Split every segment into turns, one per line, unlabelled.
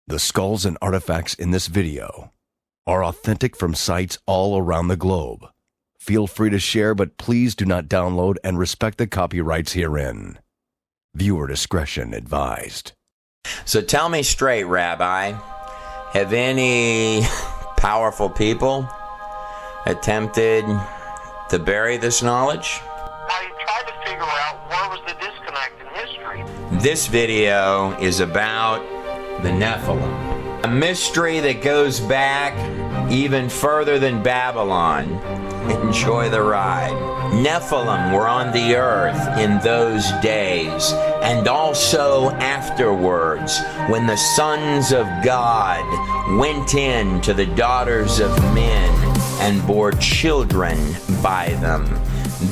The skulls and artifacts in this video are authentic from sites all around the globe. Feel free to share, but please do not download and respect the copyrights herein. Viewer discretion advised.
So tell me straight, Rabbi, have any powerful people attempted to bury this knowledge?
I tried to figure out where was the disconnect in history.
This video is about the Nephilim, a mystery that goes back even further than Babylon. Enjoy the ride. Nephilim were on the earth in those days, and also afterwards, when the sons of God went in to the daughters of men and bore children by them.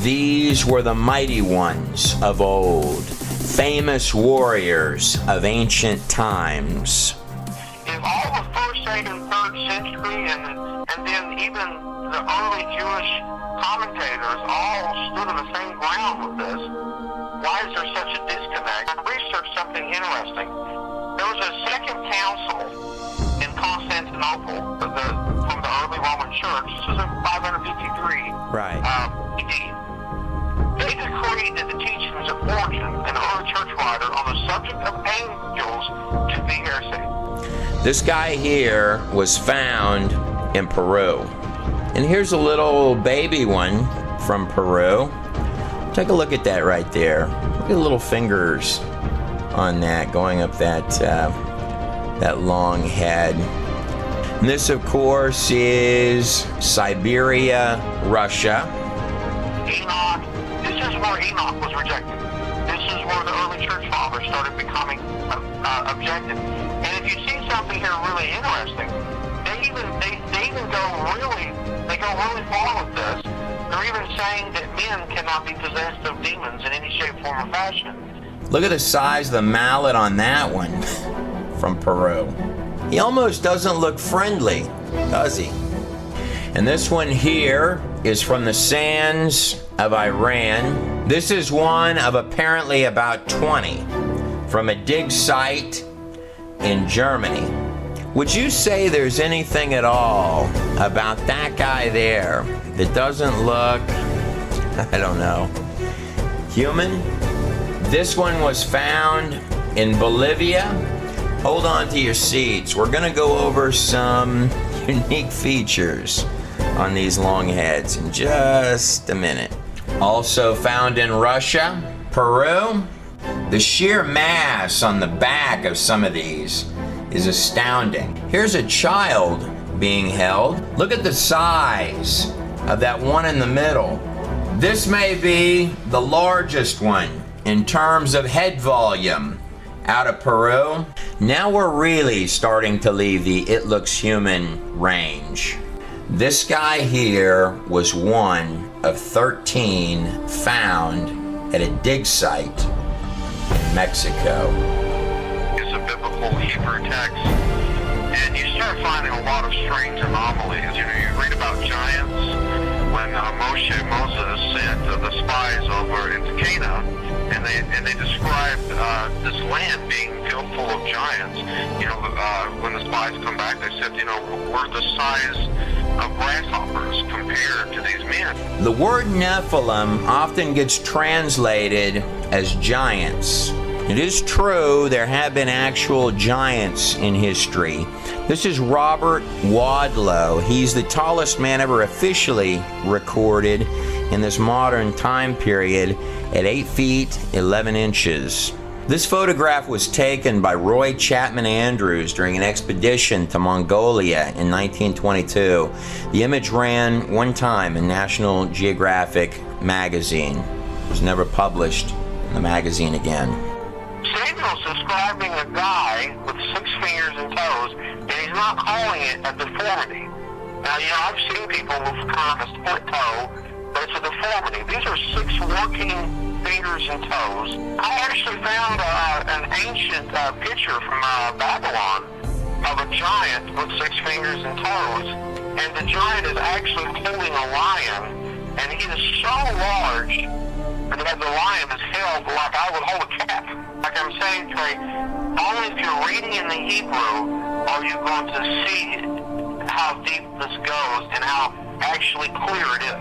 These were the mighty ones of old, famous warriors of ancient times.
In all the 1st, 2nd, and 3rd century, and then even the early Jewish commentators all stood on the same ground with this, why is there such a disconnect? I researched something interesting. There was a second council in Constantinople from the early Roman Church. This was in 553.
Right.
AD. They decreed that the teachings of Origen, an early church writer, on the subject of angels to be heresy.
This guy here was found in Peru. And here's a little baby one from Peru. Take a look at that right there. Look at the little fingers on that going up that long head. And this, of course, is Siberia, Russia.
Enoch. This is where Enoch was rejected. This is where the early church fathers started becoming objective. And if you see something here really interesting, they go really far with this. They're even saying that men cannot be possessed of demons in any shape, form, or fashion.
Look at the size of the mallet on that one from Peru. He almost doesn't look friendly, does he? And this one here is from the sands of Iran. This is one of apparently about 20 from a dig site in Germany. Would you say there's anything at all about that guy there that doesn't look, I don't know, human? This one was found in Bolivia. Hold on to your seats. We're gonna go over some unique features on these long heads in just a minute. Also found in Russia, Peru. The sheer mass on the back of some of these is astounding. Here's a child being held. Look at the size of that one in the middle. This may be the largest one in terms of head volume out of Peru. Now we're really starting to leave the it looks human range. This guy here was one of 13 found at a dig site in Mexico.
It's a biblical Hebrew text, and you start finding a lot of strange anomalies. You know, you read about giants when Moses sent the spies over into Canaan, and they described this land being filled full of giants. You know, when the spies come back, they said, you know, we're the size of grasshoppers compared to these men.
The word Nephilim often gets translated as giants. It is true there have been actual giants in history. This is Robert Wadlow. He's the tallest man ever officially recorded in this modern time period at 8 feet 11 inches. This photograph was taken by Roy Chapman Andrews during an expedition to Mongolia in 1922. The image ran one time in National Geographic magazine. It was never published in the magazine again.
Samuel's describing a guy with 6 fingers and toes, and he's not calling it a deformity. Now, you know, I've seen people with kind of a split toe, but it's a deformity. These are 6 working fingers and toes. I actually found an ancient picture from Babylon of a giant with 6 fingers and toes, and the giant is actually holding a lion, and he is so large that the lion is held like I would hold a cat. Like I'm saying, Trey, only if you're reading in the Hebrew are you going to see how deep this goes and how actually clear it is.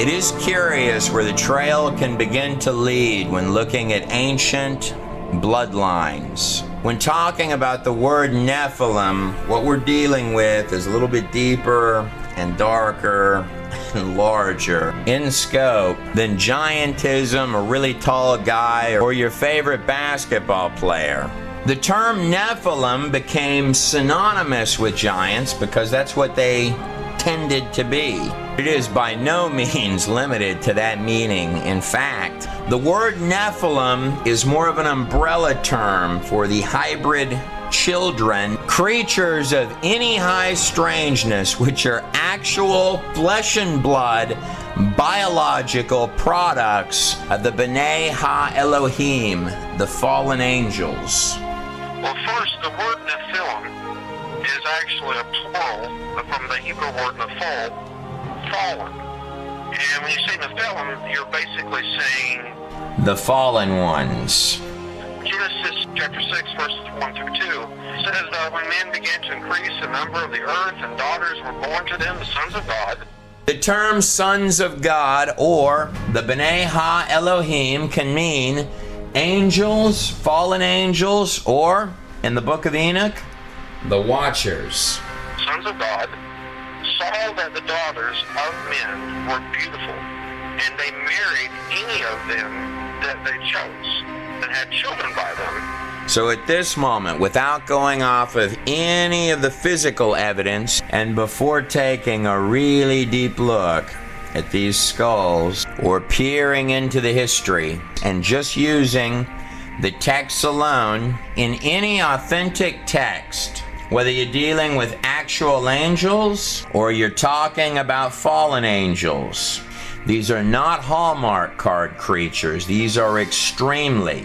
It is curious where the trail can begin to lead when looking at ancient bloodlines. When talking about the word Nephilim, what we're dealing with is a little bit deeper and darker and larger in scope than giantism, a really tall guy, or your favorite basketball player. The term Nephilim became synonymous with giants because that's what they tended to be. It is by no means limited to that meaning. In fact, the word Nephilim is more of an umbrella term for the hybrid children, creatures of any high strangeness, which are actual flesh and blood, biological products of the B'nai Ha-Elohim, the fallen angels.
Well, first, the word Nephilim is actually a plural from the Hebrew word Nephil, fallen. And when you say Nephilim, you're basically saying
the fallen ones.
Genesis chapter 6, verses 1 through 2 says that when men began to increase the number of the earth and daughters were born to them, the sons of God.
The term sons of God, or the B'nai Ha-Elohim, can mean angels, fallen angels, or, in the Book of Enoch, the Watchers.
Sons of God saw that the daughters of men were beautiful, and they married any of them that they chose, and had children by them.
So at this moment, without going off of any of the physical evidence, and before taking a really deep look at these skulls, or peering into the history, and just using the text alone, in any authentic text, whether you're dealing with actual angels or you're talking about fallen angels, these are not Hallmark card creatures. These are extremely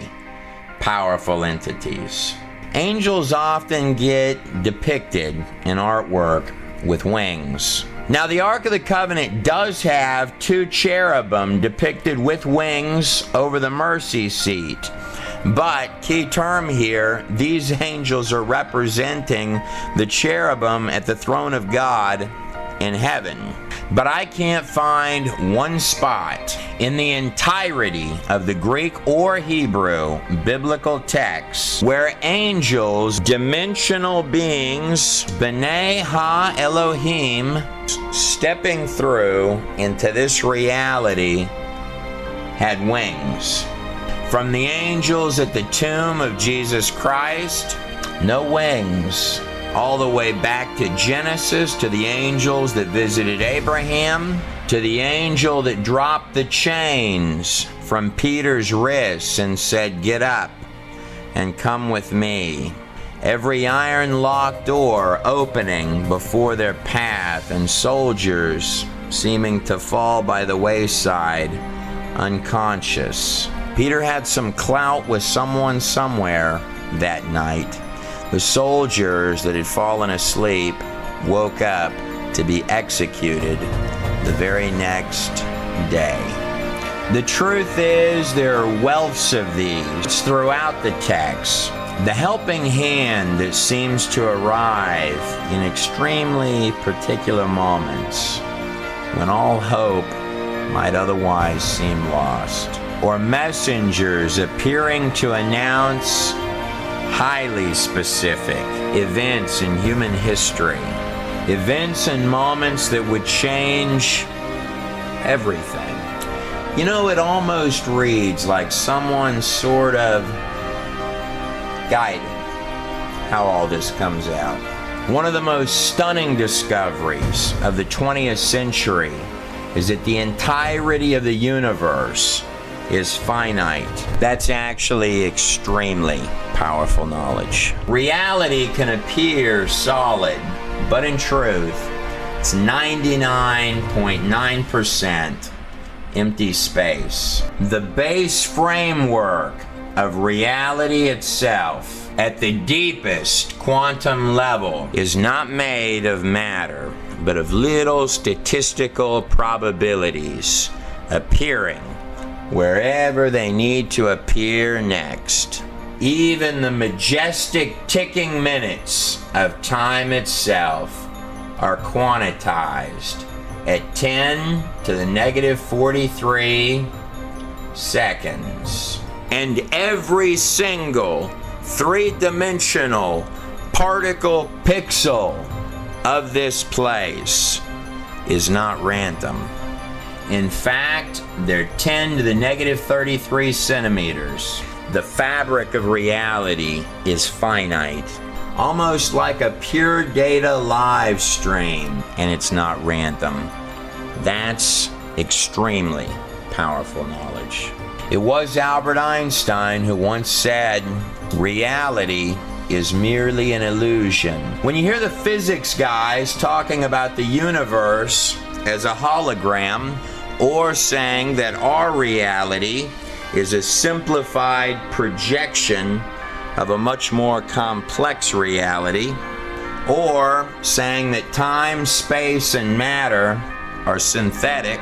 powerful entities. Angels often get depicted in artwork with wings. Now, the Ark of the Covenant does have two cherubim depicted with wings over the mercy seat. But, key term here, these angels are representing the cherubim at the throne of God in heaven. But I can't find one spot in the entirety of the Greek or Hebrew biblical texts where angels, dimensional beings, B'nai Ha-Elohim, stepping through into this reality, had wings. From the angels at the tomb of Jesus Christ, no wings. All the way back to Genesis, to the angels that visited Abraham, to the angel that dropped the chains from Peter's wrists and said, "Get up and come with me." Every iron-locked door opening before their path, and soldiers seeming to fall by the wayside, unconscious. Peter had some clout with someone somewhere that night. The soldiers that had fallen asleep woke up to be executed the very next day. The truth is, there are wealths of these throughout the text. The helping hand that seems to arrive in extremely particular moments when all hope might otherwise seem lost. Or messengers appearing to announce highly specific events in human history. Events and moments that would change everything. You know, it almost reads like someone sort of guided how all this comes out. One of the most stunning discoveries of the 20th century is that the entirety of the universe is finite. That's actually extremely powerful knowledge. Reality can appear solid, but in truth, it's 99.9% empty space. The base framework of reality itself, at the deepest quantum level, is not made of matter, but of little statistical probabilities appearing wherever they need to appear next. even the majestic ticking minutes of time itself are quantized at 10 to the negative 43 seconds. And every single three-dimensional particle pixel of this place is not random. In fact, they're 10 to the negative 33 centimeters. The fabric of reality is finite, almost like a pure data live stream, and it's not random. That's extremely powerful knowledge. It was Albert Einstein who once said, reality is merely an illusion. When you hear the physics guys talking about the universe as a hologram, or saying that our reality is a simplified projection of a much more complex reality, or saying that time, space, and matter are synthetic,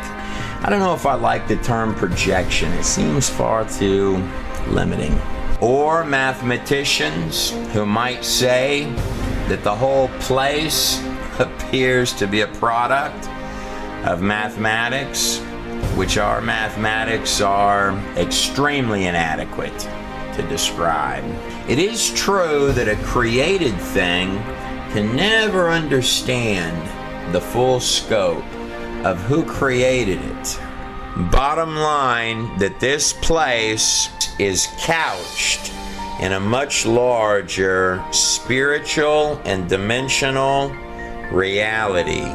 I don't know if I like the term projection. It seems far too limiting. Or mathematicians who might say that the whole place appears to be a product of mathematics, which our mathematics are extremely inadequate to describe. It is true that a created thing can never understand the full scope of who created it. Bottom line, that this place is couched in a much larger spiritual and dimensional reality.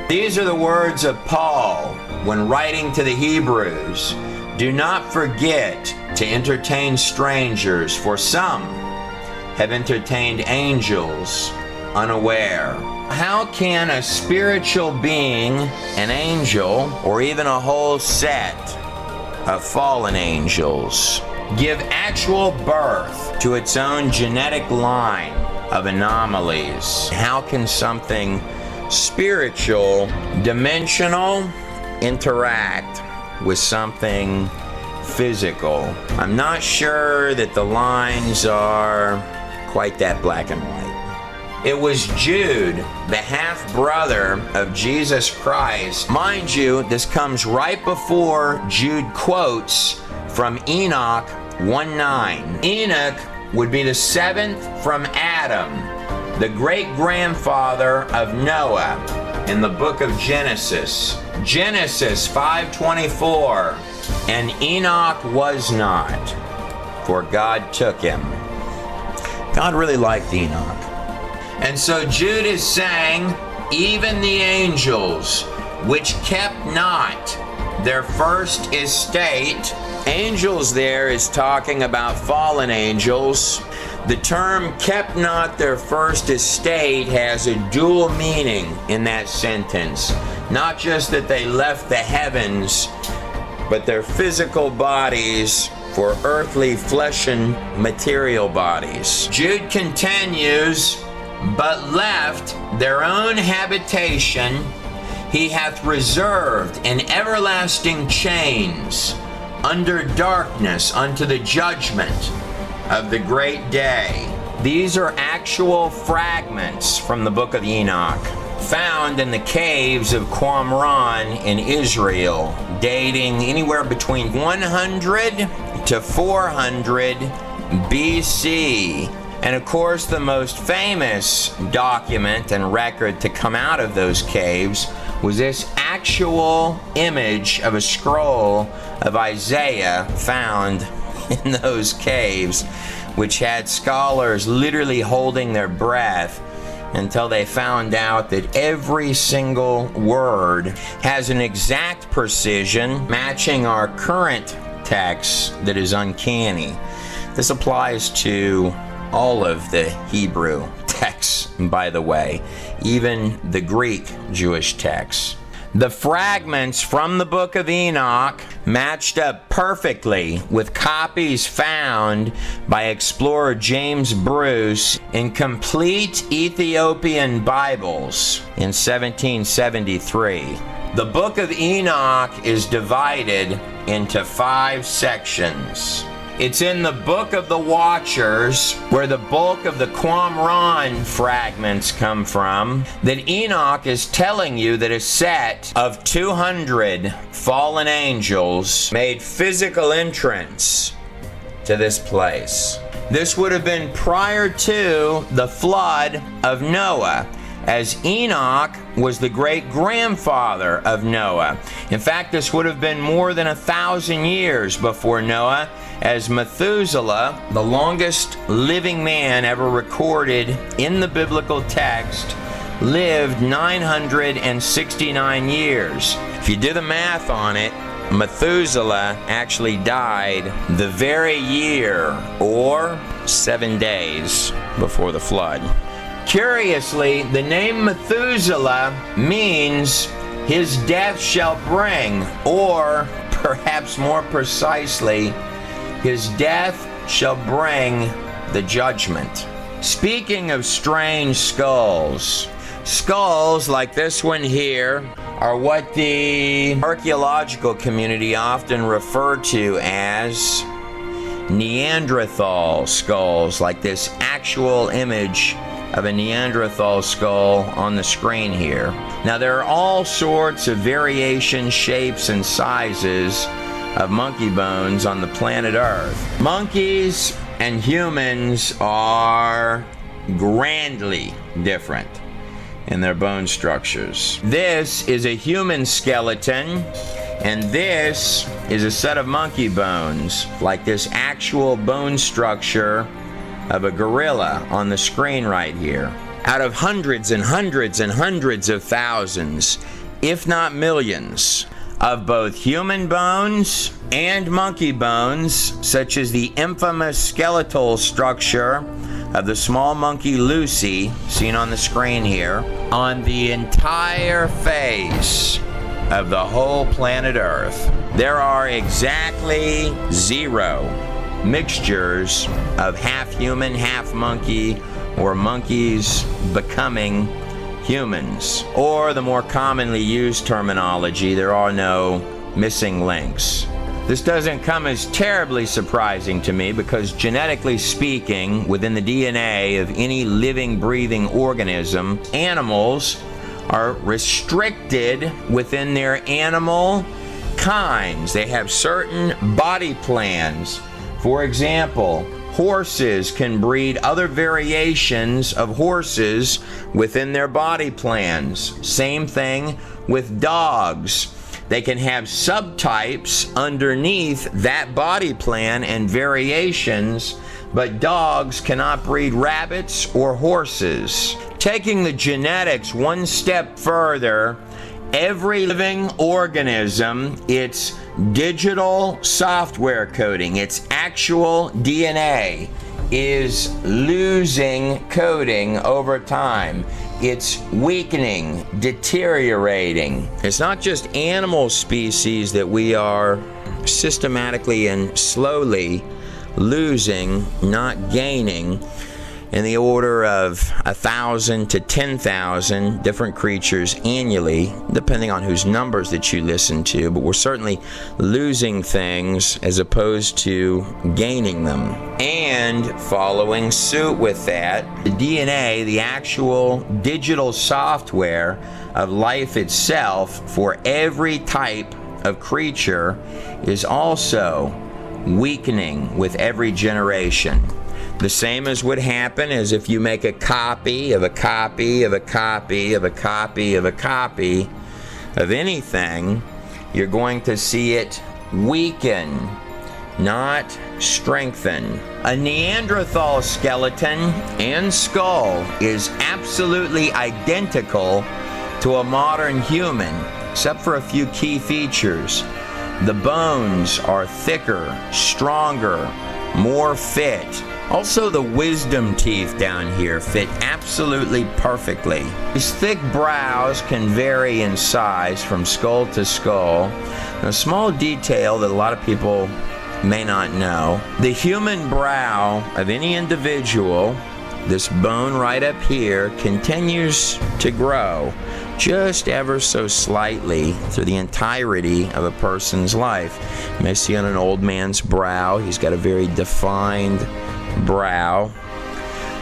These are the words of Paul when writing to the Hebrews. Do not forget to entertain strangers, for some have entertained angels unaware. How can a spiritual being, an angel, or even a whole set of fallen angels, give actual birth to its own genetic line of anomalies? How can something spiritual, dimensional, interact with something physical? I'm not sure that the lines are quite that black and white. It was Jude, the half-brother of Jesus Christ. Mind you, this comes right before Jude quotes from Enoch 1:9. Enoch would be the seventh from Adam, the great-grandfather of Noah in the book of Genesis. Genesis 5:24, and Enoch was not, for God took him. God really liked Enoch. And so Jude is saying, even the angels, which kept not their first estate. Angels there is talking about fallen angels. The term kept not their first estate has a dual meaning in that sentence. Not just that they left the heavens, but their physical bodies for earthly flesh and material bodies. Jude continues, but left their own habitation he hath reserved in everlasting chains under darkness unto the judgment of the great day. These are actual fragments from the Book of Enoch, found in the caves of Qumran in Israel, dating anywhere between 100 to 400 BC. And of course, the most famous document and record to come out of those caves was this actual image of a scroll of Isaiah found in those caves, which had scholars literally holding their breath until they found out that every single word has an exact precision matching our current text that is uncanny. This applies to all of the Hebrew texts, by the way, even the Greek Jewish texts. The fragments from the Book of Enoch matched up perfectly with copies found by explorer James Bruce in complete Ethiopian Bibles in 1773. The Book of Enoch is divided into 5 sections. It's in the Book of the Watchers, where the bulk of the Qumran fragments come from, that Enoch is telling you that a set of 200 fallen angels made physical entrance to this place. This would have been prior to the flood of Noah, as Enoch was the great-grandfather of Noah. In fact, this would have been more than 1,000 years before Noah, as Methuselah, the longest living man ever recorded in the biblical text, lived 969 years. If you do the math on it, Methuselah actually died the very year, or 7 days, before the flood. Curiously, the name Methuselah means his death shall bring, or perhaps more precisely, his death shall bring the judgment. Speaking of strange skulls, skulls like this one here are what the archaeological community often refer to as Neanderthal skulls, like this actual image of a Neanderthal skull on the screen here. Now, there are all sorts of variation, shapes, and sizes of monkey bones on the planet Earth. Monkeys and humans are grandly different in their bone structures. This is a human skeleton, and this is a set of monkey bones, like this actual bone structure of a gorilla on the screen right here. Out of hundreds and hundreds and hundreds of thousands, if not millions, of both human bones and monkey bones, such as the infamous skeletal structure of the small monkey Lucy, seen on the screen here, on the entire face of the whole planet Earth, there are exactly 0 mixtures of half human, half monkey, or monkeys becoming humans. Or the more commonly used terminology, there are no missing links. This doesn't come as terribly surprising to me, because genetically speaking, within the DNA of any living, breathing organism, animals are restricted within their animal kinds. They have certain body plans. For example, horses can breed other variations of horses within their body plans. Same thing with dogs. They can have subtypes underneath that body plan and variations, but dogs cannot breed rabbits or horses. Taking the genetics one step further, every living organism, its digital software coding, its actual DNA, is losing coding over time. It's weakening, deteriorating. It's not just animal species that we are systematically and slowly losing, not gaining, in the order of 1,000 to 10,000 different creatures annually, depending on whose numbers that you listen to, but we're certainly losing things as opposed to gaining them. And following suit with that, the DNA, the actual digital software of life itself for every type of creature, is also weakening with every generation. The same as would happen as if you make a copy of a copy of a copy of a copy of a copy of anything, you're going to see it weaken, not strengthen. A Neanderthal skeleton and skull is absolutely identical to a modern human, except for a few key features. The bones are thicker, stronger, more fit. Also, the wisdom teeth down here fit absolutely perfectly. These thick brows can vary in size from skull to skull. A small detail that a lot of people may not know: the human brow of any individual this bone right up here continues to grow just ever so slightly through the entirety of a person's life. You may see on an old man's brow, he's got a very defined brow.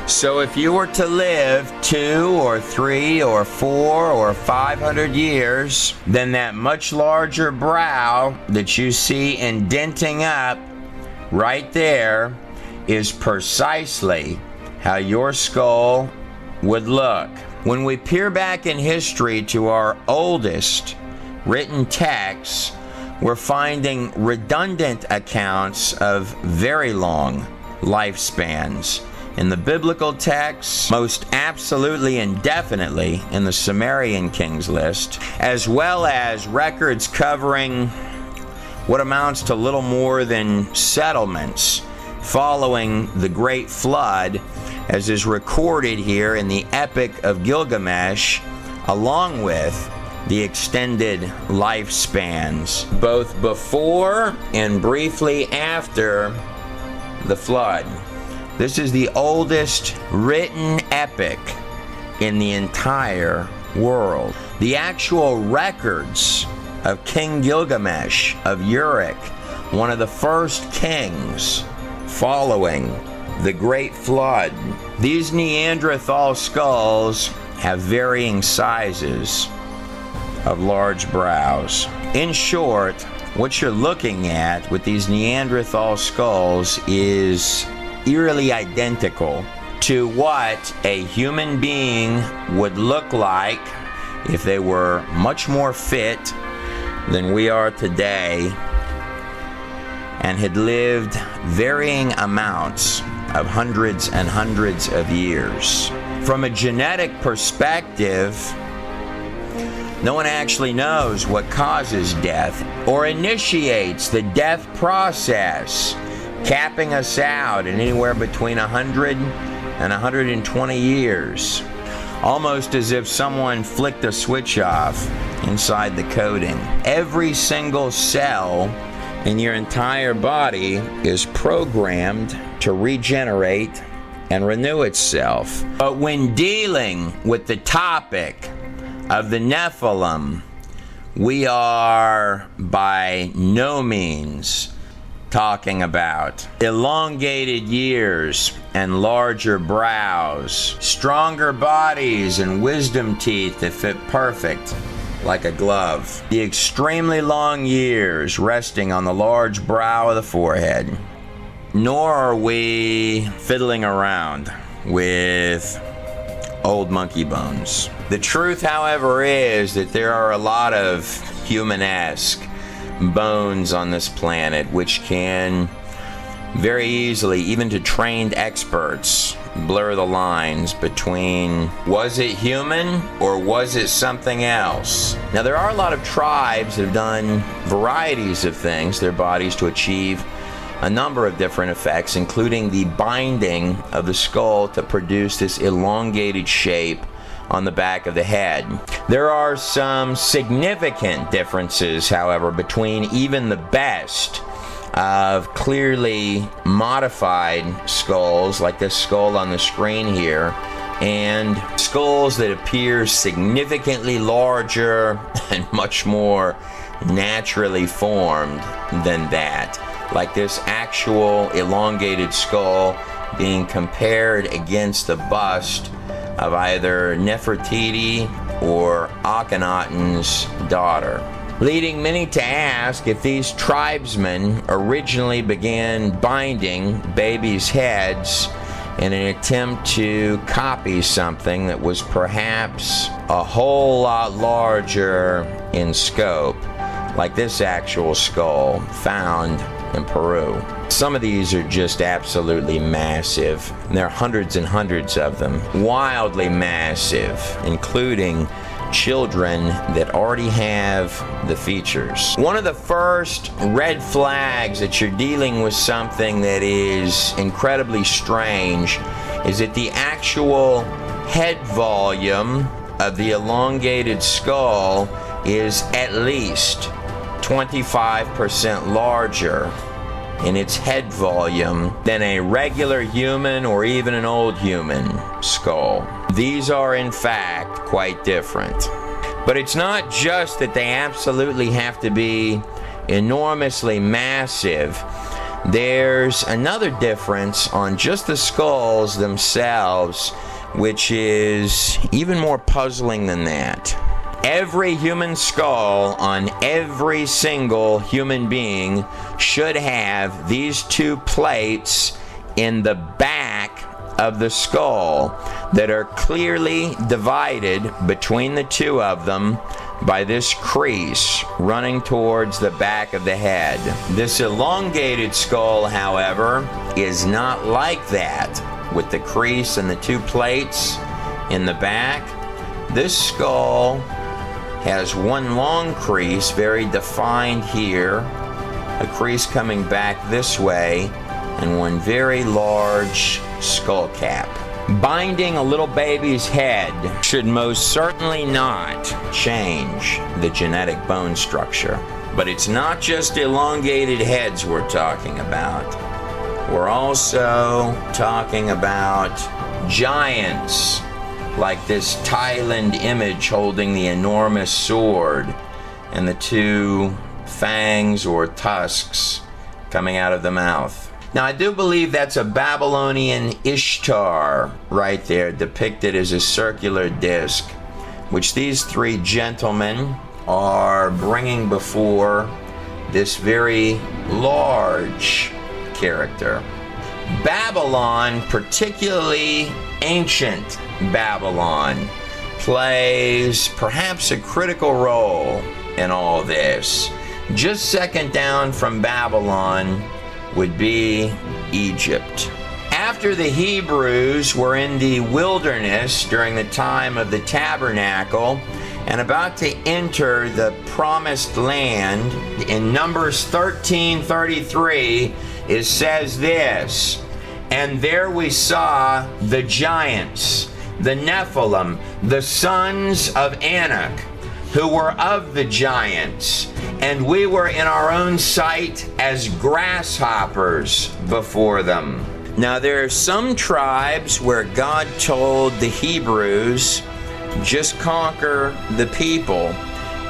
So if you were to live 2 or 3 or 4 or 500 years, then that much larger brow that you see indenting up right there is precisely how your skull would look. When we peer back in history to our oldest written texts, we're finding redundant accounts of very long lifespans. In the biblical texts, most absolutely and definitely in the Sumerian kings list, as well as records covering what amounts to little more than settlements following the Great Flood, as is recorded here in the Epic of Gilgamesh, along with the extended lifespans, both before and briefly after the flood. This is the oldest written epic in the entire world. The actual records of King Gilgamesh of Uruk, one of the first kings following the Great Flood. These Neanderthal skulls have varying sizes of large brows. In short, what you're looking at with these Neanderthal skulls is eerily identical to what a human being would look like if they were much more fit than we are today and had lived varying amounts of hundreds and hundreds of years. From a genetic perspective, no one actually knows what causes death or initiates the death process, capping us out at anywhere between 100 and 120 years, almost as if someone flicked a switch off inside the coding. Every single cell in your entire body is programmed to regenerate and renew itself. But when dealing with the topic of the Nephilim, we are by no means talking about elongated years and larger brows, stronger bodies and wisdom teeth that fit perfect like a glove, the extremely long years resting on the large brow of the forehead. Nor are we fiddling around with old monkey bones. The truth, however, is that there are a lot of human-esque bones on this planet which can very easily, even to trained experts, blur the lines between was it human or was it something else. Now, there are a lot of tribes that have done varieties of things to their bodies to achieve a number of different effects, including the binding of the skull to produce this elongated shape on the back of the head. There are some significant differences, however, between even the best of clearly modified skulls, like this skull on the screen here, and skulls that appear significantly larger and much more naturally formed than that, like this actual elongated skull being compared against the bust of either Nefertiti or Akhenaten's daughter, leading many to ask if these tribesmen originally began binding babies' heads in an attempt to copy something that was perhaps a whole lot larger in scope, like this actual skull found in Peru. Some of these are just absolutely massive, and there are hundreds and hundreds of them, wildly massive, including children that already have the features. One of the first red flags that you're dealing with something that is incredibly strange is that the actual head volume of the elongated skull is at least 25% larger in its head volume than a regular human or even an old human skull. These are in fact quite different. But it's not just that they absolutely have to be enormously massive. There's another difference on just the skulls themselves, which is even more puzzling than that. Every human skull on every single human being should have these two plates in the back of the skull that are clearly divided between the two of them by this crease running towards the back of the head. This elongated skull, however, is not like that, with the crease and the two plates in the back. This skull has one long crease, very defined here, a crease coming back this way, and one very large skull cap. Binding a little baby's head should most certainly not change the genetic bone structure. But it's not just elongated heads we're talking about. We're also talking about giants, like this Thailand image holding the enormous sword and the two fangs or tusks coming out of the mouth. Now, I do believe that's a Babylonian Ishtar right there, depicted as a circular disc, which these three gentlemen are bringing before this very large character. Babylon, particularly ancient Babylon, plays perhaps a critical role in all this. Just second down from Babylon would be Egypt. After the Hebrews were in the wilderness during the time of the tabernacle and about to enter the promised land, in Numbers 13:33 it says this, "And there we saw the giants, the Nephilim, the sons of Anak, who were of the giants, and we were in our own sight as grasshoppers before them." Now, there are some tribes where God told the Hebrews, just conquer the people.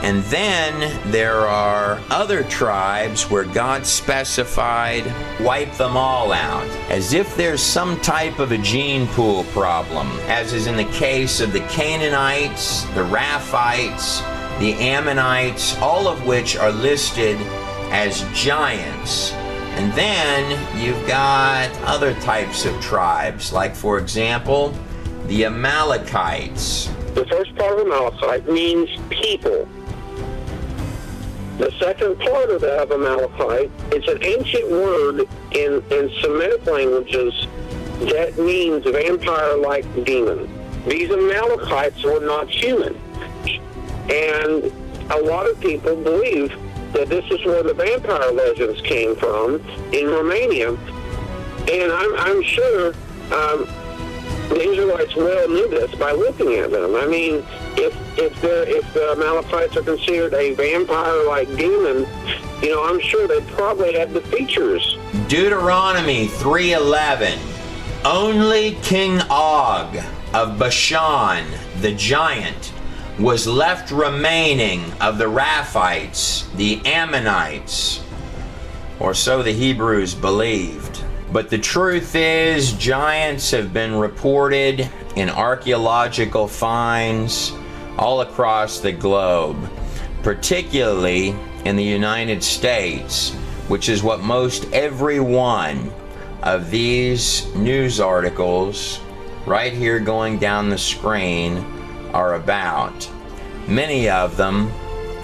And then there are other tribes where God specified, wipe them all out, as if there's some type of a gene pool problem, as is in the case of the Canaanites, the Raphites, the Ammonites, all of which are listed as giants. And then you've got other types of tribes, like, for example, the Amalekites.
The first part of Amalekite means people. The second part of that of Amalekite, it's an ancient word in Semitic languages that means vampire-like demon. These Amalekites were not human. And a lot of people believe that this is where the vampire legends came from in Romania. And I'm sure the Israelites well knew this by looking at them. I mean, if the Amalekites are considered a vampire-like demon, you know, I'm sure they probably had the features.
Deuteronomy 3:11. Only King Og of Bashan, the giant, was left remaining of the Raphites, the Ammonites, or so the Hebrews believed. But the truth is, giants have been reported in archaeological finds all across the globe, particularly in the United States, which is what most every one of these news articles right here going down the screen are about. Many of them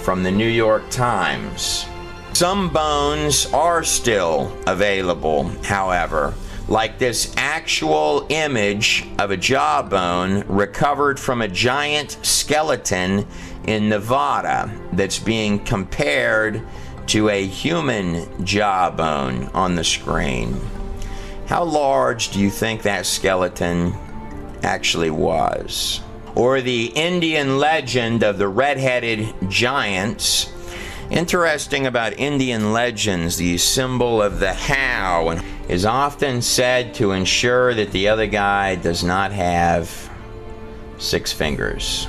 from the New York Times. Some bones are still available, however, like this actual image of a jawbone recovered from a giant skeleton in Nevada that's being compared to a human jawbone on the screen. How large do you think that skeleton actually was? Or the Indian legend of the red-headed giants. Interesting about Indian legends, the symbol of the how is often said to ensure that the other guy does not have 6 fingers.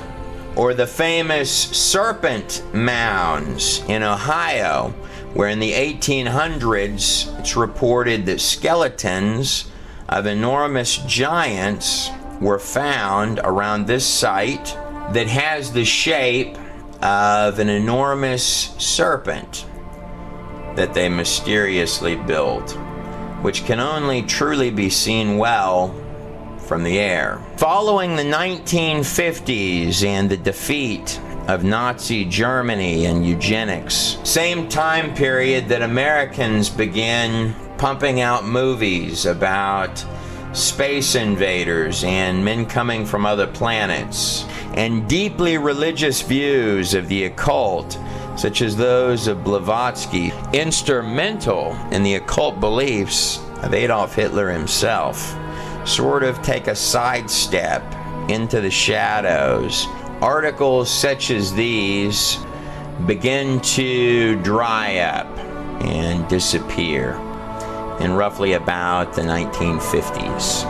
Or the famous serpent mounds in Ohio, where in the 1800s it's reported that skeletons of enormous giants were found around this site that has the shape of an enormous serpent that they mysteriously built, which can only truly be seen well from the air. Following the 1950s and the defeat of Nazi Germany and eugenics, same time period that Americans began pumping out movies about space invaders and men coming from other planets, and deeply religious views of the occult, such as those of Blavatsky, instrumental in the occult beliefs of Adolf Hitler himself, sort of take a sidestep into the shadows. Articles such as these begin to dry up and disappear in roughly about the 1950s.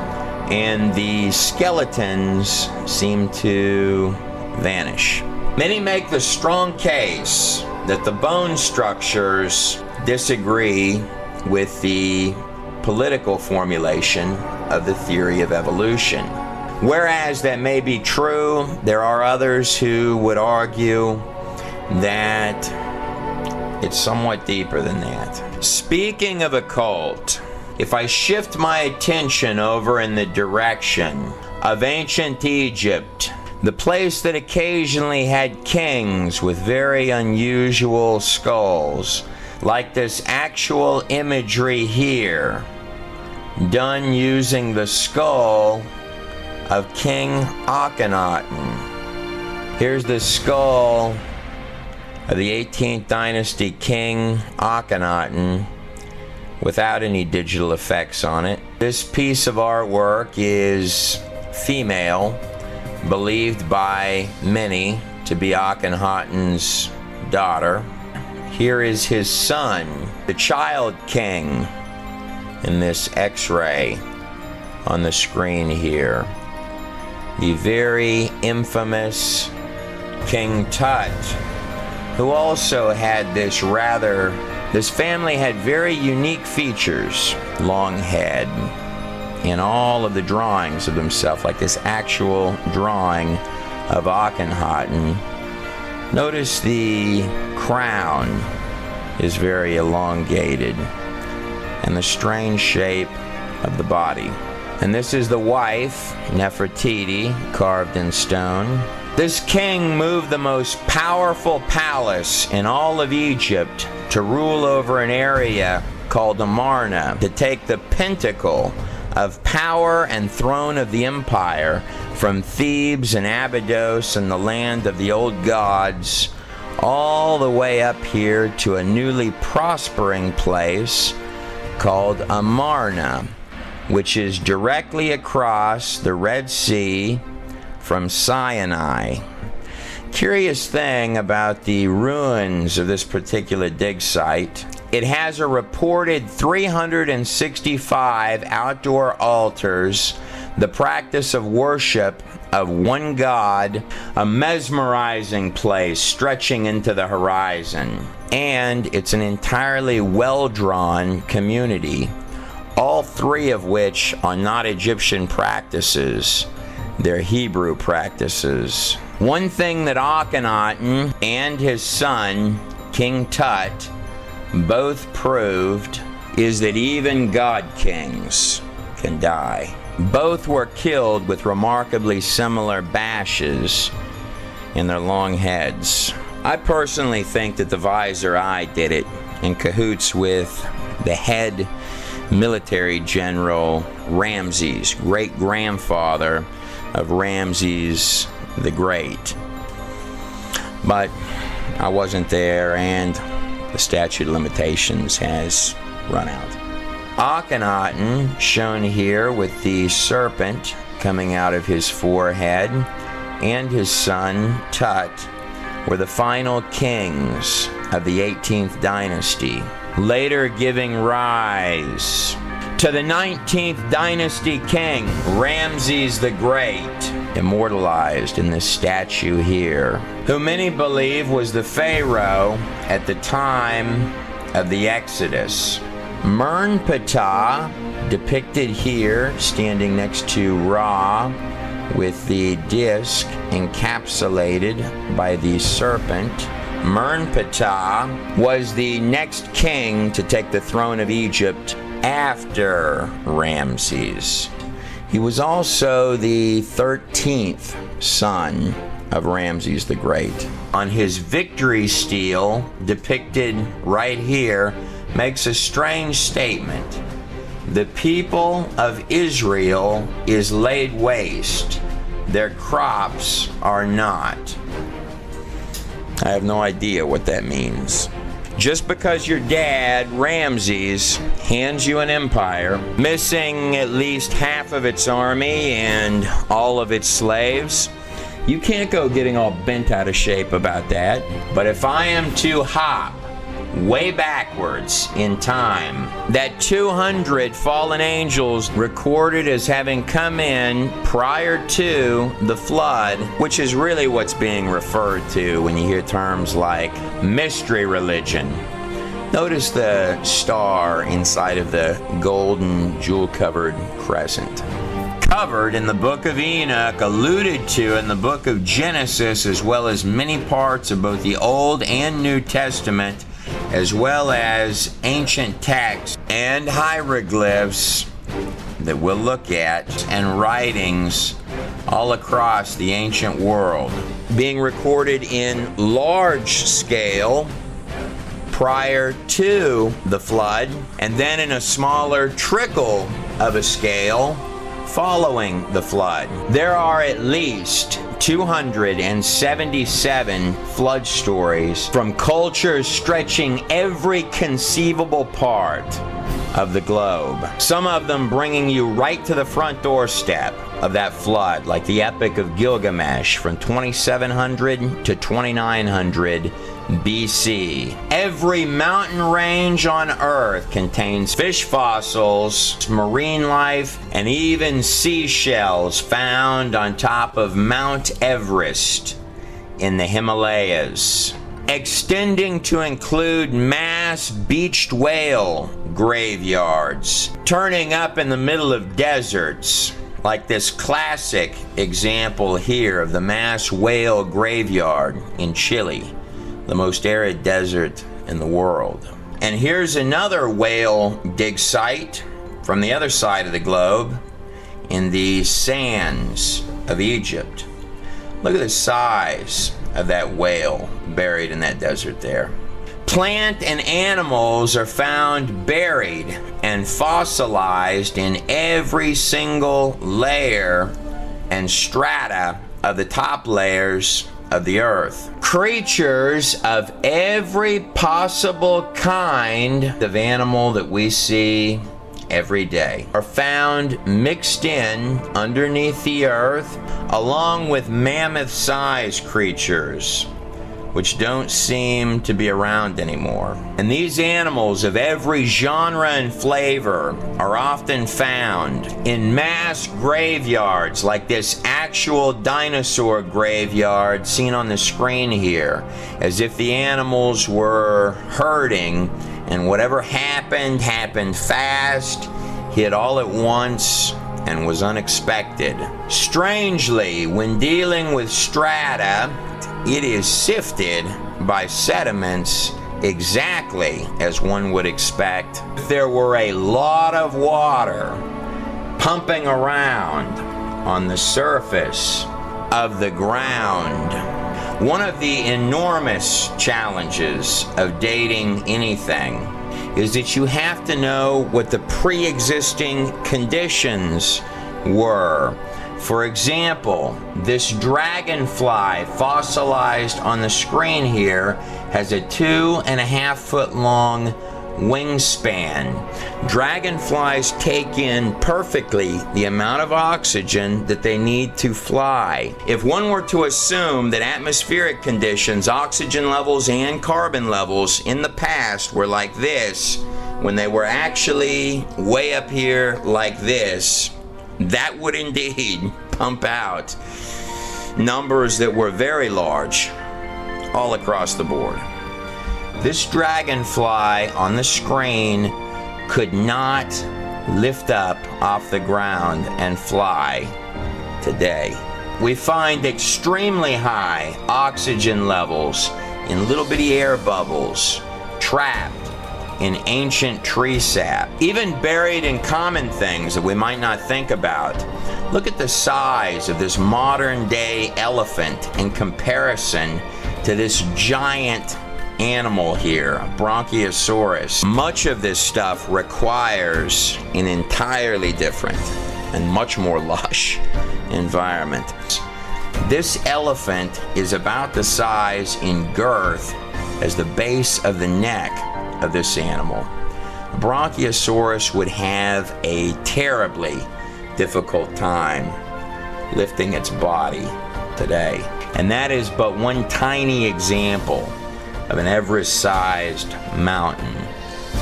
And the skeletons seem to vanish. Many make the strong case that the bone structures disagree with the political formulation of the theory of evolution. Whereas that may be true, there are others who would argue that it's somewhat deeper than that. Speaking of occult, if I shift my attention over in the direction of ancient Egypt, the place that occasionally had kings with very unusual skulls, like this actual imagery here, done using the skull of King Akhenaten. Here's the skull of the 18th dynasty King Akhenaten without any digital effects on it. This piece of artwork is female, believed by many to be Akhenaten's daughter. Here is his son, the child king, in this X-ray on the screen here. The very infamous King Tut, who also had this family had very unique features. Long head in all of the drawings of himself, like this actual drawing of Akhenaten. Notice the crown is very elongated and the strange shape of the body. And this is the wife, Nefertiti, carved in stone. This king moved the most powerful palace in all of Egypt to rule over an area called Amarna, to take the pinnacle of power and throne of the empire from Thebes and Abydos and the land of the old gods all the way up here to a newly prospering place called Amarna, which is directly across the Red Sea from Sinai. Curious thing about the ruins of this particular dig site, it has a reported 365 outdoor altars, the practice of worship of one god, a mesmerizing place stretching into the horizon. And it's an entirely well-drawn community, all three of which are not Egyptian practices. They're Hebrew practices. One thing that Akhenaten and his son, King Tut, both proved is that even god kings can die. Both were killed with remarkably similar bashes in their long heads. I personally think that the visor eye did it, in cahoots with the head military general Ramses, great-grandfather of Ramses the Great. But I wasn't there, and the statute of limitations has run out. Akhenaten, shown here with the serpent coming out of his forehead, and his son Tut were the final kings of the 18th dynasty, later giving rise to the 19th dynasty king, Ramses the Great, immortalized in this statue here, who many believe was the Pharaoh at the time of the Exodus. Mernptah, depicted here, standing next to Ra, with the disc encapsulated by the serpent. Mernptah was the next king to take the throne of Egypt after Ramses. He was also the 13th son of Ramses the Great. On his victory stele, depicted right here, makes a strange statement. The people of Israel is laid waste. Their crops are not. I have no idea what that means. Just because your dad, Ramses, hands you an empire, missing at least half of its army and all of its slaves, you can't go getting all bent out of shape about that. But if I am to hop way backwards in time, that 200 fallen angels recorded as having come in prior to the flood, which is really what's being referred to when you hear terms like mystery religion. Notice the star inside of the golden jewel-covered crescent. Covered in the Book of Enoch, alluded to in the Book of Genesis, as well as many parts of both the Old and New Testament, as well as ancient texts and hieroglyphs that we'll look at, and writings all across the ancient world, being recorded in large scale prior to the flood, and then in a smaller trickle of a scale following the flood. There are at least 277 flood stories from cultures stretching every conceivable part of the globe. Some of them bringing you right to the front doorstep of that flood, like the Epic of Gilgamesh from 2700 to 2900 BC. Every mountain range on Earth contains fish fossils, marine life, and even seashells found on top of Mount Everest in the Himalayas, extending to include mass beached whale graveyards, turning up in the middle of deserts, like this classic example here of the mass whale graveyard in Chile, the most arid desert in the world. And here's another whale dig site from the other side of the globe in the sands of Egypt. Look at the size of that whale buried in that desert there. Plant and animals are found buried and fossilized in every single layer and strata of the top layers of the earth. Creatures of every possible kind of animal that we see every day are found mixed in underneath the earth, along with mammoth-sized creatures, which don't seem to be around anymore. And these animals of every genre and flavor are often found in mass graveyards, like this actual dinosaur graveyard seen on the screen here, as if the animals were herding, and whatever happened fast, hit all at once, and was unexpected. Strangely, when dealing with strata, it is sifted by sediments exactly as one would expect. If there were a lot of water pumping around on the surface of the ground. One of the enormous challenges of dating anything is that you have to know what the pre-existing conditions were. For example, this dragonfly fossilized on the screen here has a 2.5 foot long wingspan. Dragonflies take in perfectly the amount of oxygen that they need to fly. If one were to assume that atmospheric conditions, oxygen levels and carbon levels in the past were like this, when they were actually way up here like this, that would indeed pump out numbers that were very large all across the board. This dragonfly on the screen could not lift up off the ground and fly today. We find extremely high oxygen levels in little bitty air bubbles, trapped in ancient tree sap, even buried in common things that we might not think about. Look at the size of this modern day elephant in comparison to this giant animal here, a Bronchiosaurus. Much of this stuff requires an entirely different and much more lush environment. This elephant is about the size in girth as the base of the neck of this animal. A Bronchiosaurus would have a terribly difficult time lifting its body today. And that is but one tiny example of an Everest-sized mountain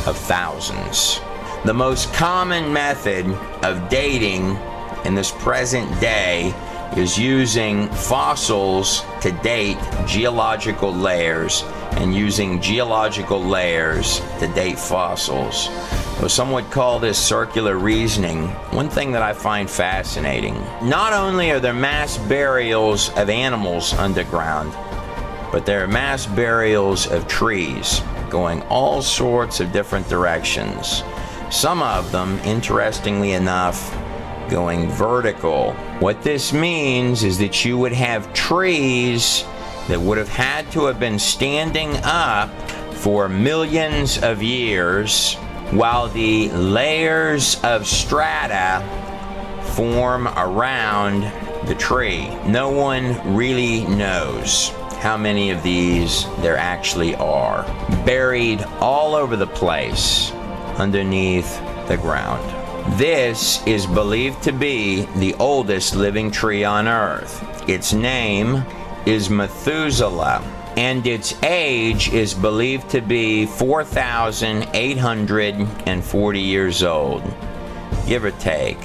of thousands. The most common method of dating in this present day is using fossils to date geological layers and using geological layers to date fossils. Though some would call this circular reasoning, one thing that I find fascinating, not only are there mass burials of animals underground, but there are mass burials of trees going all sorts of different directions. Some of them, interestingly enough, going vertical. What this means is that you would have trees that would have had to have been standing up for millions of years while the layers of strata form around the tree. No one really knows how many of these there actually are, buried all over the place underneath the ground. This is believed to be the oldest living tree on Earth. Its name is Methuselah, and its age is believed to be 4,840 years old, give or take,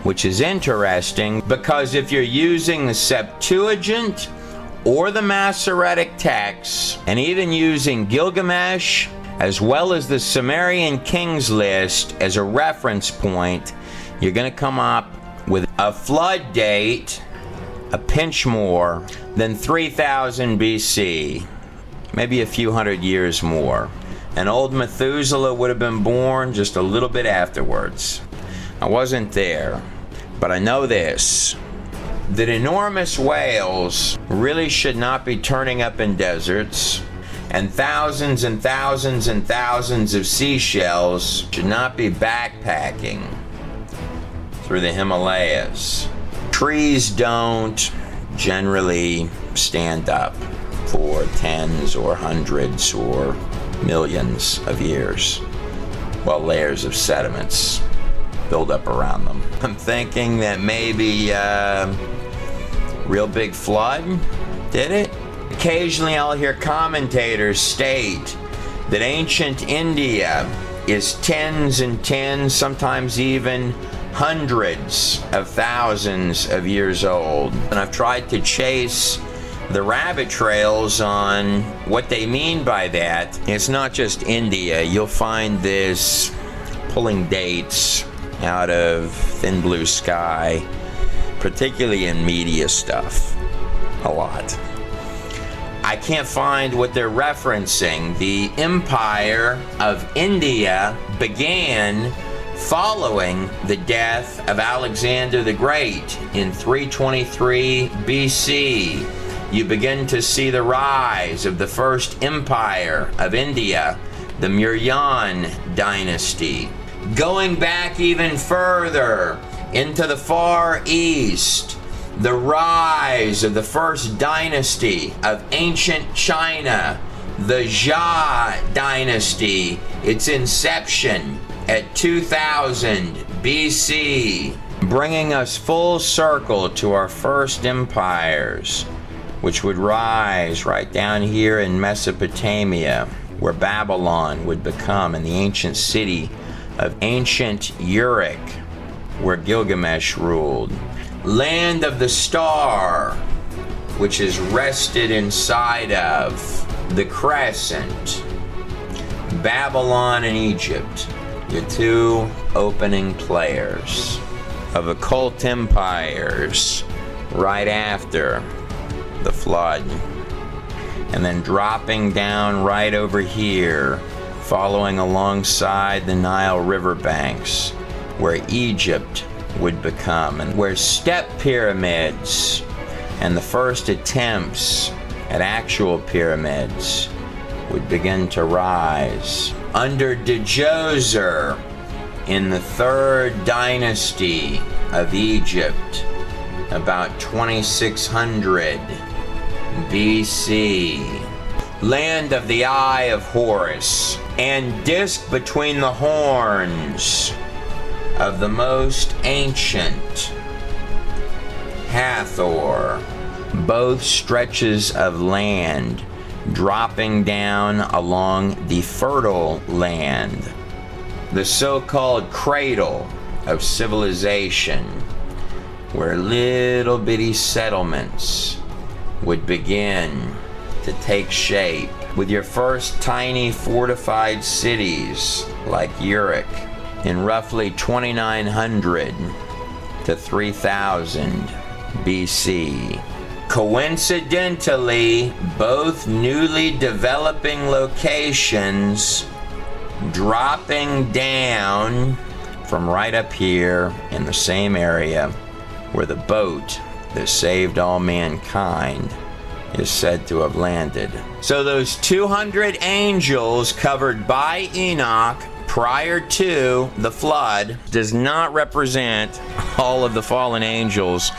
which is interesting because if you're using the Septuagint or the Masoretic texts, and even using Gilgamesh as well as the Sumerian Kings list as a reference point, you're going to come up with a flood date a pinch more than 3000 BC, maybe a few hundred years more. And old Methuselah would have been born just a little bit afterwards. I wasn't there, but I know this, that enormous whales really should not be turning up in deserts, and thousands and thousands and thousands of seashells should not be backpacking through the Himalayas. Trees don't generally stand up for tens or hundreds or millions of years while layers of sediments build up around them. I'm thinking that maybe real big flood did it. Occasionally I'll hear commentators state that ancient India is tens and tens, sometimes even hundreds of thousands of years old. And I've tried to chase the rabbit trails on what they mean by that. It's not just India. You'll find this pulling dates out of thin blue sky, particularly in media stuff, a lot. I can't find what they're referencing. The Empire of India began following the death of Alexander the Great in 323 BC. You begin to see the rise of the first empire of India, the Mauryan dynasty. Going back even further into the Far East, the rise of the first dynasty of ancient China the Jah dynasty, its inception at 2000 BC, bringing us full circle to our first empires, which would rise right down here in Mesopotamia, where Babylon would become, in the ancient city of ancient Uruk, where Gilgamesh ruled. Land of the Star, which is rested inside of the Crescent. Babylon and Egypt, your two opening players of occult empires right after the flood. And then dropping down right over here, following alongside the Nile riverbanks, where Egypt would become, and where step pyramids and the first attempts at actual pyramids would begin to rise. Under Djoser in the 3rd dynasty of Egypt, about 2600 BC. Land of the Eye of Horus, and disk between the horns of the most ancient Hathor. Both stretches of land dropping down along the fertile land, the so-called cradle of civilization, where little bitty settlements would begin to take shape, with your first tiny fortified cities like Uruk in roughly 2900 to 3000 BC. Coincidentally, both newly developing locations dropping down from right up here in the same area where the boat that saved all mankind is said to have landed. So those 200 angels covered by Enoch prior to the flood does not represent all of the fallen angels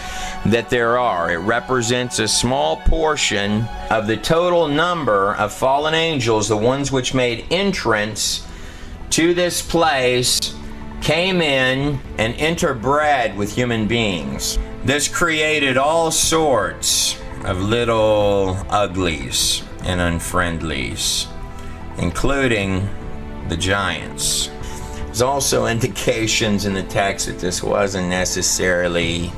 that there are. It represents a small portion of the total number of fallen angels, the ones which made entrance to this place, came in and interbred with human beings. This created all sorts of little uglies and unfriendlies, including the giants. There's also indications in the text that this wasn't necessarily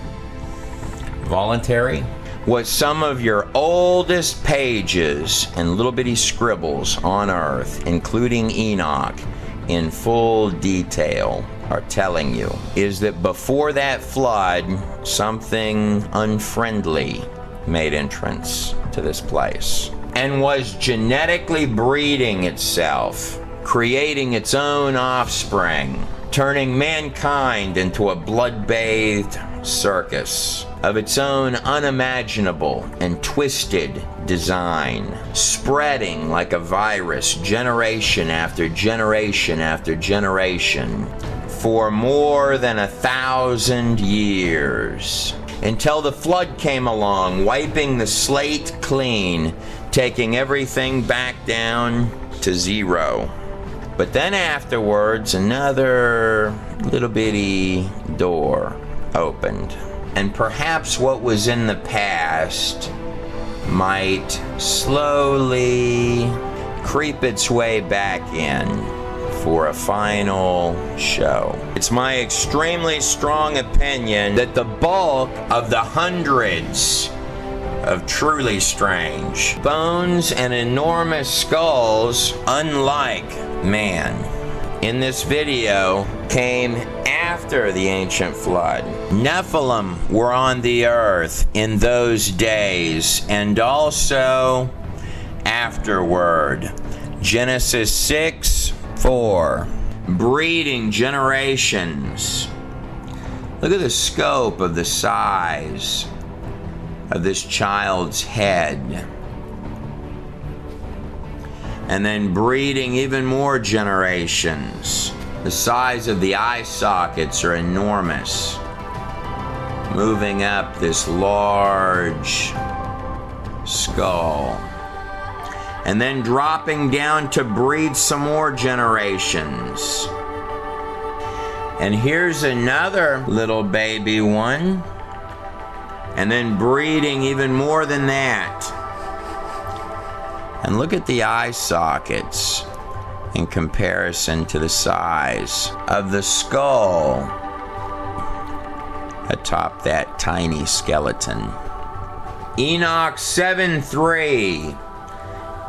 voluntary. What some of your oldest pages and little bitty scribbles on earth, including Enoch, in full detail are telling you is that before that flood, something unfriendly made entrance to this place and was genetically breeding itself, creating its own offspring, turning mankind into a blood-bathed circus of its own unimaginable and twisted design, spreading like a virus generation after generation after generation for more than 1,000 years, until the flood came along, wiping the slate clean, taking everything back down to zero. But then afterwards, another little bitty door opened, and perhaps what was in the past might slowly creep its way back in for a final show. It's my extremely strong opinion that the bulk of the hundreds of truly strange bones and enormous skulls, unlike man, in this video came after the ancient flood. Nephilim were on the earth in those days and also afterward. Genesis 6:4. Breeding generations. Look at the scope of the size of this child's head. And then breeding even more generations. The size of the eye sockets are enormous. Moving up this large skull. and then dropping down to breed some more generations. And here's another little baby one, and then breeding even more than that. And look at the eye sockets in comparison to the size of the skull atop that tiny skeleton. Enoch 7:3.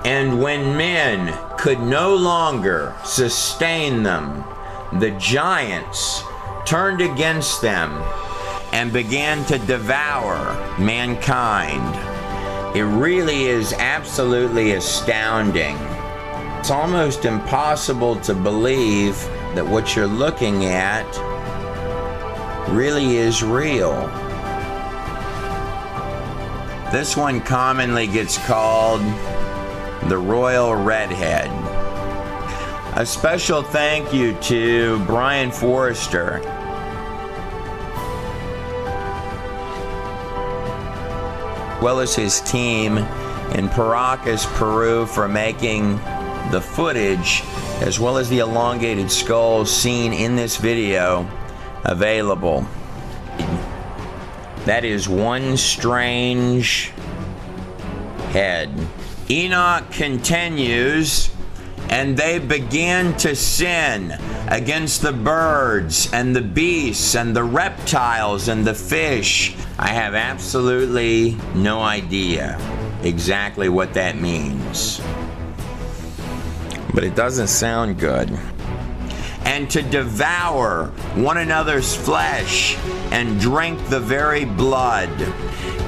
And when men could no longer sustain them, the giants turned against them and began to devour mankind. It really is absolutely astounding. It's almost impossible to believe that what you're looking at really is real. This one commonly gets called the Royal Redhead. A special thank you to Brian Forrester. As well as his team in Paracas, Peru, for making the footage as well as the elongated skulls seen in this video available. That is one strange head. Enoch continues, and they began to sin against the birds and the beasts and the reptiles and the fish. I have absolutely no idea exactly what that means, but it doesn't sound good. And to devour one another's flesh and drink the very blood.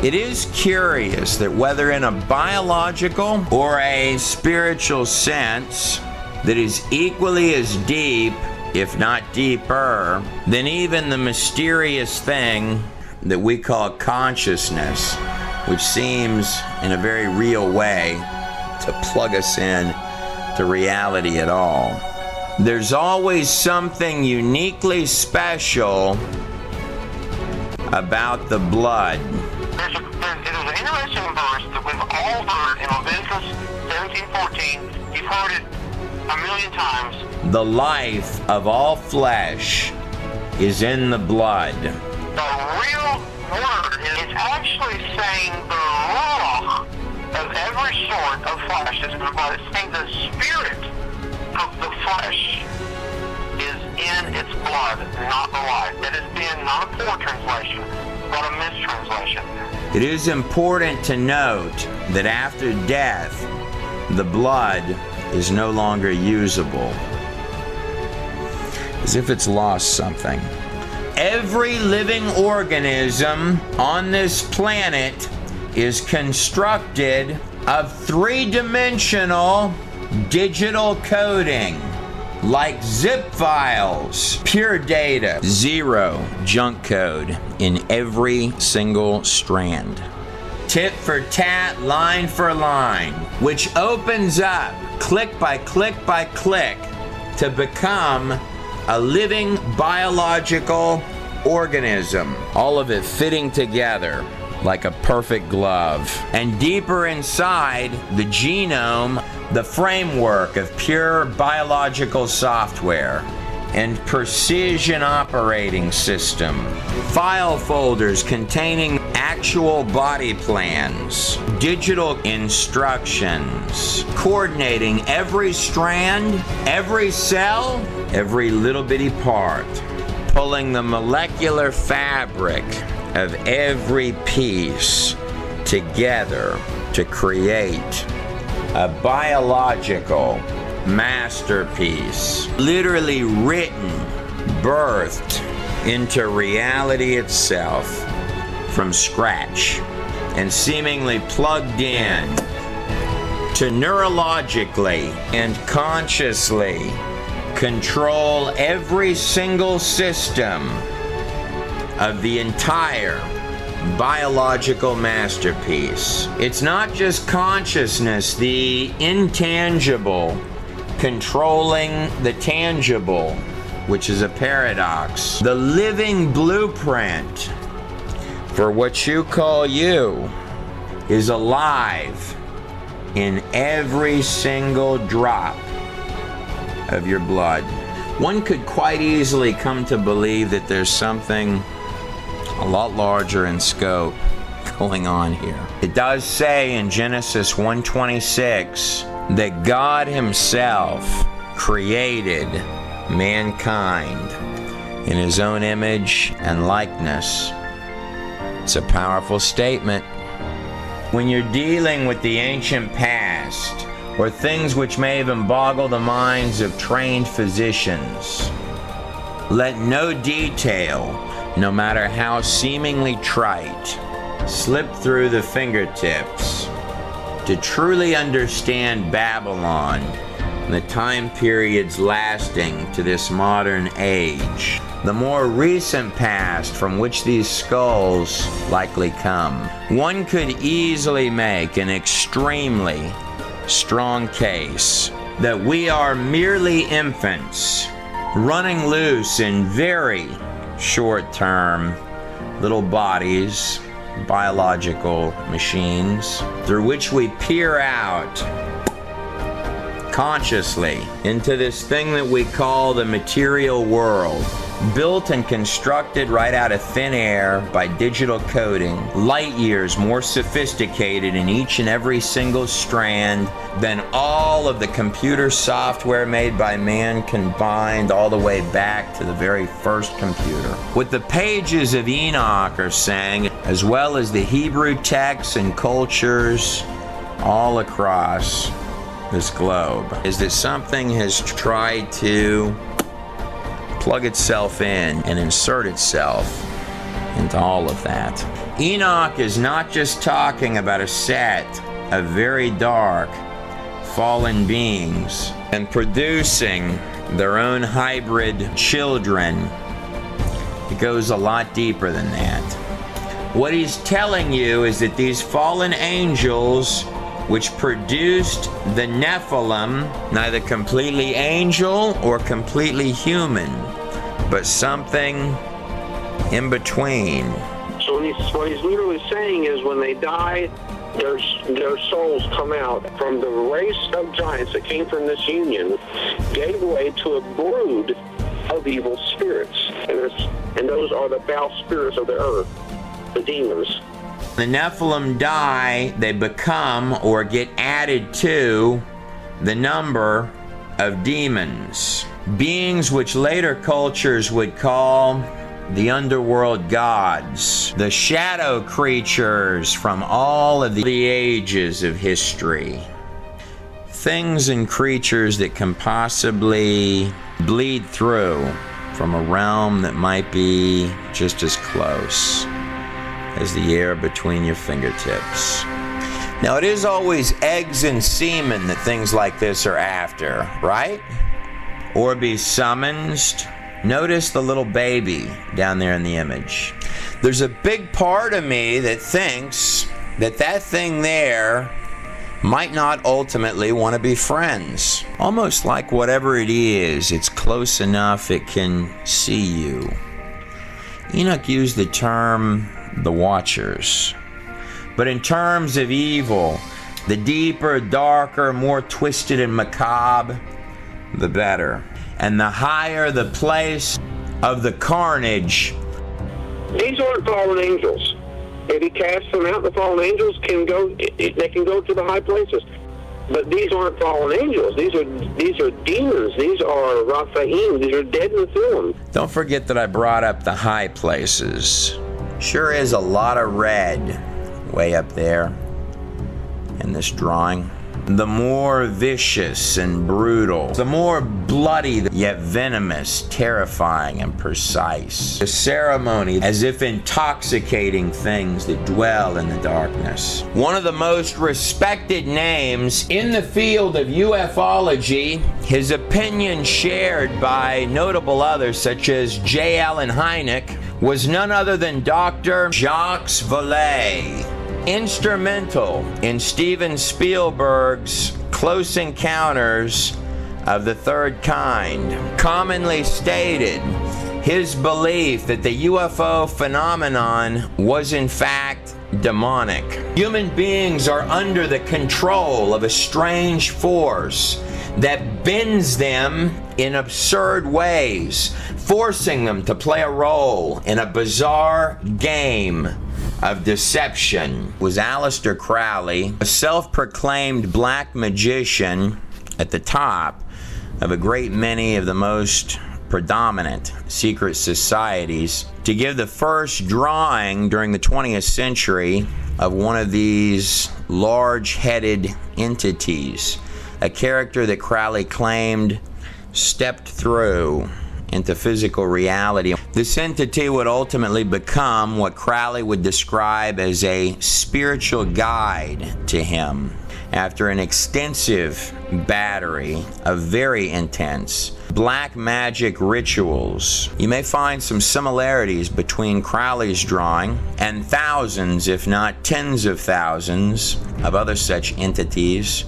It is curious that whether in a biological or a spiritual sense that is equally as deep, if not deeper, than even the mysterious thing that we call consciousness, which seems in a very real way to plug us in to reality at all. There's always something uniquely special about the blood.
It is an interesting verse that we've all heard in Leviticus 17:14. You've heard it a million times.
The life of all flesh is in the blood.
The real word is actually saying the ruach of every sort of flesh is in the blood. It's saying the spirit of the flesh is in its blood, not the life. That has been not a poor translation, but a mistranslation.
It is important to note that after death, the blood is no longer usable, as if it's lost something. Every living organism on this planet is constructed of three-dimensional digital coding, like zip files, pure data, zero junk code in every single strand. Tit for tat, line for line, which opens up click by click by click to become a living biological organism, all of it fitting together like a perfect glove. And deeper inside the genome, the framework of pure biological software and precision operating system, file folders containing actual body plans, digital instructions, coordinating every strand, every cell, every little bitty part, pulling the molecular fabric of every piece together to create a biological masterpiece, literally written, birthed into reality itself from scratch, and seemingly plugged in to neurologically and consciously control every single system of the entire biological masterpiece. It's not just consciousness, the intangible controlling the tangible, which is a paradox. The living blueprint for what you call you is alive in every single drop of your blood. One could quite easily come to believe that there's something a lot larger in scope going on here. It does say in Genesis 1:26 that God himself created mankind in his own image and likeness. It's a powerful statement. When you're dealing with the ancient past, or things which may even boggle the minds of trained physicians, let no detail, no matter how seemingly trite, slip through the fingertips. To truly understand Babylon and the time periods lasting to this modern age, the more recent past from which these skulls likely come, one could easily make an extremely strong case that we are merely infants running loose in very short-term little bodies, biological machines, through which we peer out consciously into this thing that we call the material world, built and constructed right out of thin air by digital coding, light years more sophisticated in each and every single strand than all of the computer software made by man combined all the way back to the very first computer. What the pages of Enoch are saying, as well as the Hebrew texts and cultures all across this globe, is that something has tried to plug itself in and insert itself into all of that. Enoch is not just talking about a set of very dark, fallen beings and producing their own hybrid children. It goes a lot deeper than that. What he's telling you is that these fallen angels, which produced the Nephilim, neither completely angel or completely human, but something in between.
So what he's literally saying is when they die, their souls come out from the race of giants that came from this union, gave way to a brood of evil spirits. And those are the foul spirits of the earth, the demons.
The Nephilim die, they become or get added to the number of demons, beings which later cultures would call the underworld gods, the shadow creatures from all of the ages of history, things and creatures that can possibly bleed through from a realm that might be just as close as the air between your fingertips. Now, it is always eggs and semen that things like this are after, right? Or be summoned. Notice the little baby down there in the image. There's a big part of me that thinks that that thing there might not ultimately want to be friends. Almost like whatever it is, it's close enough it can see you. Enoch used the term the Watchers. But in terms of evil, the deeper, darker, more twisted and macabre, the better. And the higher the place of the carnage.
These aren't fallen angels. If he casts them out, the fallen angels can go to the high places. But these aren't fallen angels. These are demons. These are Raphaim. These are dead Nephilim.
Don't forget that I brought up the high places. Sure is a lot of red way up there in this drawing. The more vicious and brutal, the more bloody, yet venomous, terrifying, and precise. The ceremony, as if intoxicating things that dwell in the darkness. One of the most respected names in the field of ufology, his opinion shared by notable others such as J. Allen Hynek, was none other than Dr. Jacques Vallée, instrumental in Steven Spielberg's Close Encounters of the Third Kind. Commonly stated, his belief that the UFO phenomenon was in fact demonic. Human beings are under the control of a strange force that bends them in absurd ways, forcing them to play a role in a bizarre game of deception. It was Aleister Crowley, a self-proclaimed black magician at the top of a great many of the most predominant secret societies, to give the first drawing during the 20th century of one of these large-headed entities, a character that Crowley claimed stepped through into physical reality. This entity would ultimately become what Crowley would describe as a spiritual guide to him after an extensive battery of very intense black magic rituals. You may find some similarities between Crowley's drawing and thousands, if not tens of thousands, of other such entities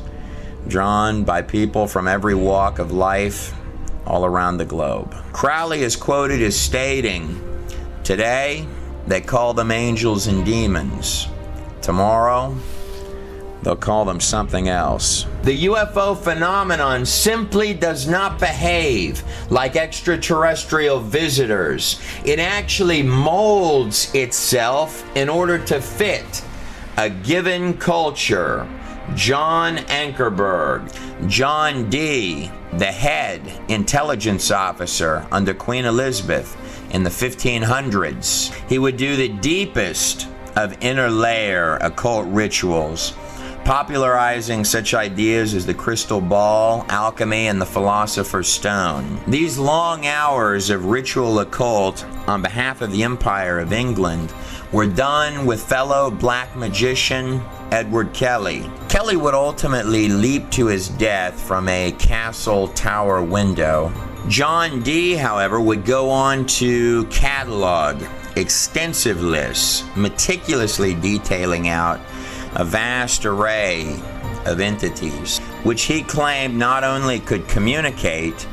drawn by people from every walk of life all around the globe. Crowley is quoted as stating, "Today, they call them angels and demons. Tomorrow, they'll call them something else." The UFO phenomenon simply does not behave like extraterrestrial visitors. It actually molds itself in order to fit a given culture. John Ankerberg, John Dee, the head intelligence officer under Queen Elizabeth in the 1500s. He would do the deepest of inner layer occult rituals, popularizing such ideas as the crystal ball, alchemy, and the philosopher's stone. These long hours of ritual occult on behalf of the Empire of England were done with fellow black magician Edward Kelly. Kelly would ultimately leap to his death from a castle tower window. John Dee, however, would go on to catalog extensive lists, meticulously detailing out a vast array of entities, which he claimed not only could communicate,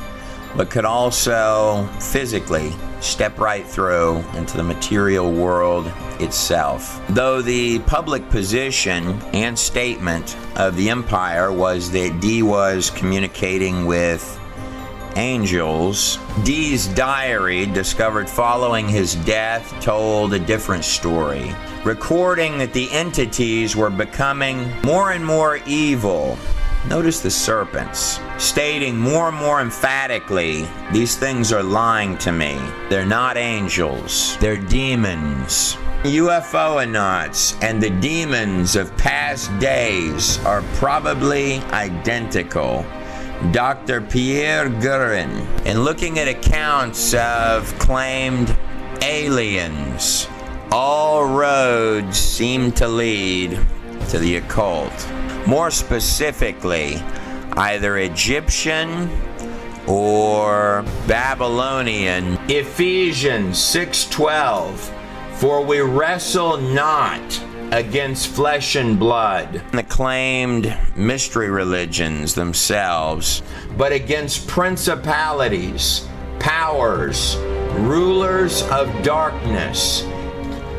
but could also physically step right through into the material world itself. Though the public position and statement of the empire was that Dee was communicating with angels, Dee's diary, discovered following his death, told a different story, recording that the entities were becoming more and more evil. Notice the serpents, stating more and more emphatically, "These things are lying to me. They're not angels. They're demons." UFO-nauts and the demons of past days are probably identical. Dr. Pierre Guerin, in looking at accounts of claimed aliens, all roads seem to lead to the occult. More specifically, either Egyptian or Babylonian. Ephesians 6:12, "For we wrestle not against flesh and blood," the claimed mystery religions themselves, "but against principalities, powers, rulers of darkness."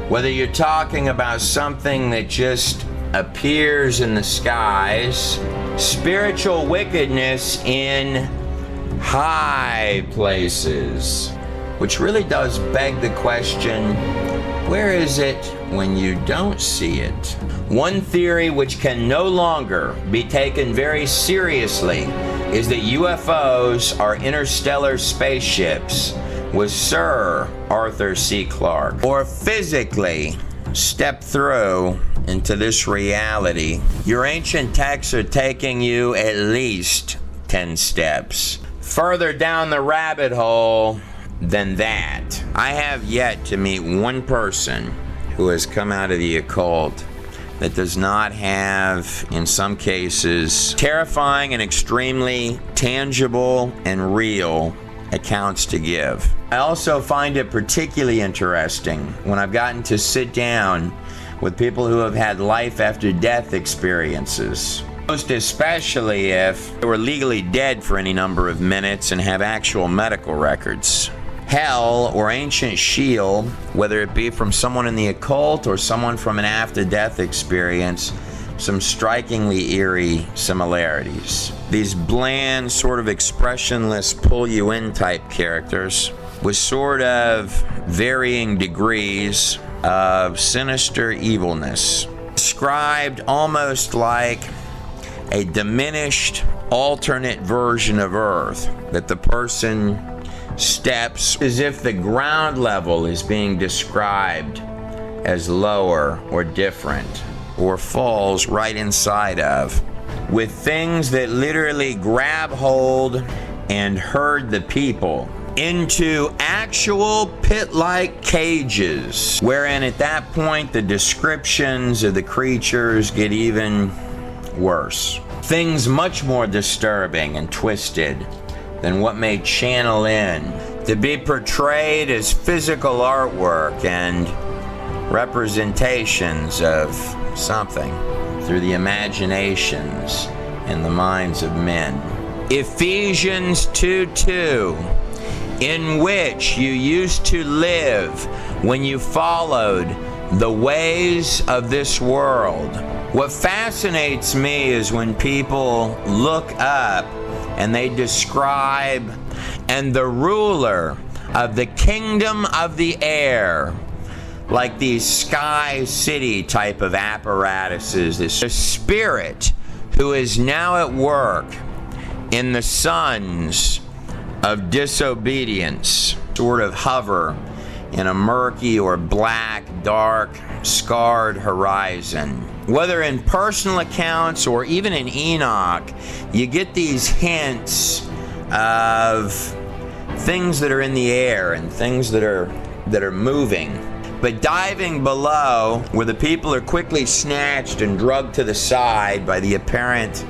Whether you're talking about something that just appears in the skies, spiritual wickedness in high places, which really does beg the question, where is it when you don't see it? One theory which can no longer be taken very seriously is that UFOs are interstellar spaceships with Sir Arthur C. Clarke, or physically step through into this reality. Your ancient texts are taking you at least 10 steps further down the rabbit hole than that. I have yet to meet one person who has come out of the occult that does not have, in some cases, terrifying and extremely tangible and real accounts to give. I also find it particularly interesting when I've gotten to sit down with people who have had life after death experiences, most especially if they were legally dead for any number of minutes and have actual medical records. hell or ancient shield, whether it be from someone in the occult or someone from an after-death experience, some strikingly eerie similarities. These bland, sort of expressionless, pull-you-in type characters with sort of varying degrees of sinister evilness, described almost like a diminished alternate version of Earth, that the person steps as if the ground level is being described as lower or different, or falls right inside of, with things that literally grab hold and herd the people into actual pit-like cages, wherein at that point the descriptions of the creatures get even worse. Things much more disturbing and twisted than what may channel in to be portrayed as physical artwork and representations of something through the imaginations and the minds of men. Ephesians 2:2, in which you used to live when you followed the ways of this world. What fascinates me is when people look up and they describe, and the ruler of the kingdom of the air, like these sky city type of apparatuses, this spirit who is now at work in the sons of disobedience, sort of hover in a murky or black, dark, scarred horizon. Whether in personal accounts or even in Enoch, you get these hints of things that are in the air and things that are moving. But diving below, where the people are quickly snatched and drugged to the side by the apparent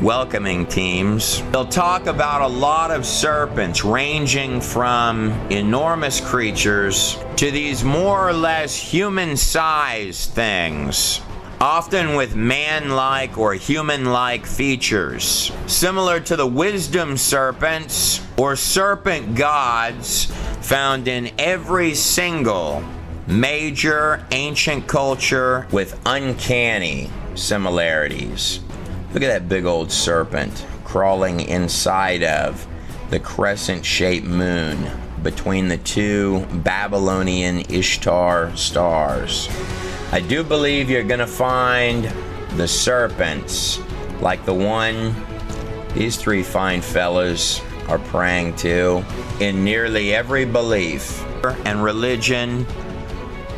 welcoming teams, they'll talk about a lot of serpents ranging from enormous creatures to these more or less human-sized things, often with man-like or human-like features, similar to the wisdom serpents or serpent gods found in every single major ancient culture, with uncanny similarities. Look at that big old serpent crawling inside of the crescent-shaped moon between the two Babylonian Ishtar stars. I do believe you're going to find the serpents like the one these three fine fellas are praying to in nearly every belief and religion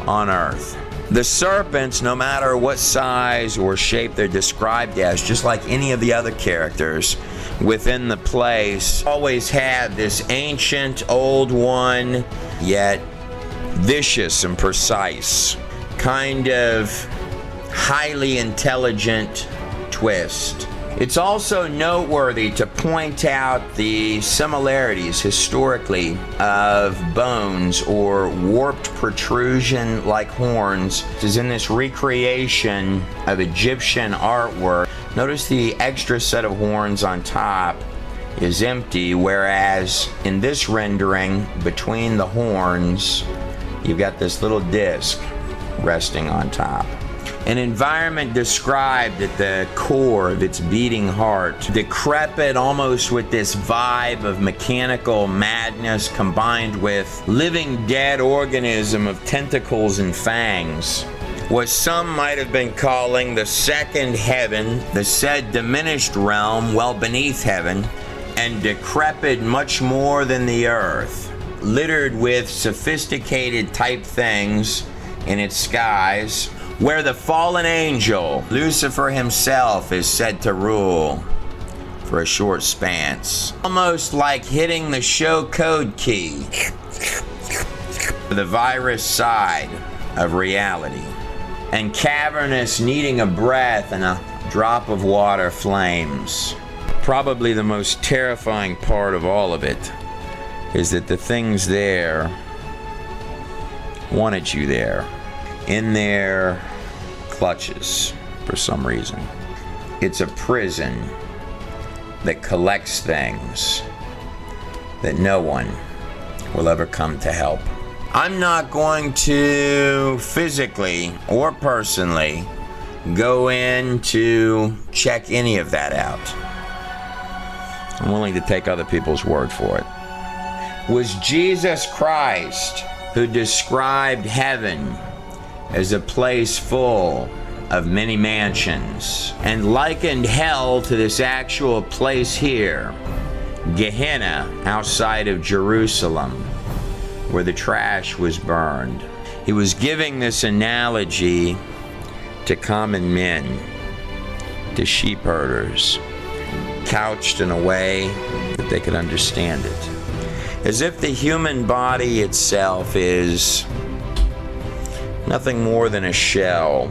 on earth. The serpents, no matter what size or shape they're described as, just like any of the other characters within the place, always have this ancient, old one, yet vicious and precise, kind of highly intelligent twist. It's also noteworthy to point out the similarities historically of bones or warped protrusion like horns, which is in this recreation of Egyptian artwork. Notice the extra set of horns on top is empty, whereas in this rendering, between the horns, you've got this little disc resting on top. An environment described at the core of its beating heart, decrepit almost with this vibe of mechanical madness combined with living dead organism of tentacles and fangs. What some might have been calling the second heaven, the said diminished realm well beneath heaven, and decrepit much more than the earth, littered with sophisticated type things in its skies, where the fallen angel, Lucifer himself, is said to rule for a short span. Almost like hitting the show code key, the virus side of reality, and cavernous needing a breath and a drop of water flames. Probably the most terrifying part of all of it is that the things there wanted you there, in their clutches for some reason. It's a prison that collects things that no one will ever come to help. I'm not going to physically or personally go in to check any of that out. I'm willing to take other people's word for it. Was Jesus Christ who described heaven as a place full of many mansions and likened hell to this actual place here, Gehenna, outside of Jerusalem, where the trash was burned. He was giving this analogy to common men, to sheep herders, couched in a way that they could understand it. As if the human body itself is nothing more than a shell,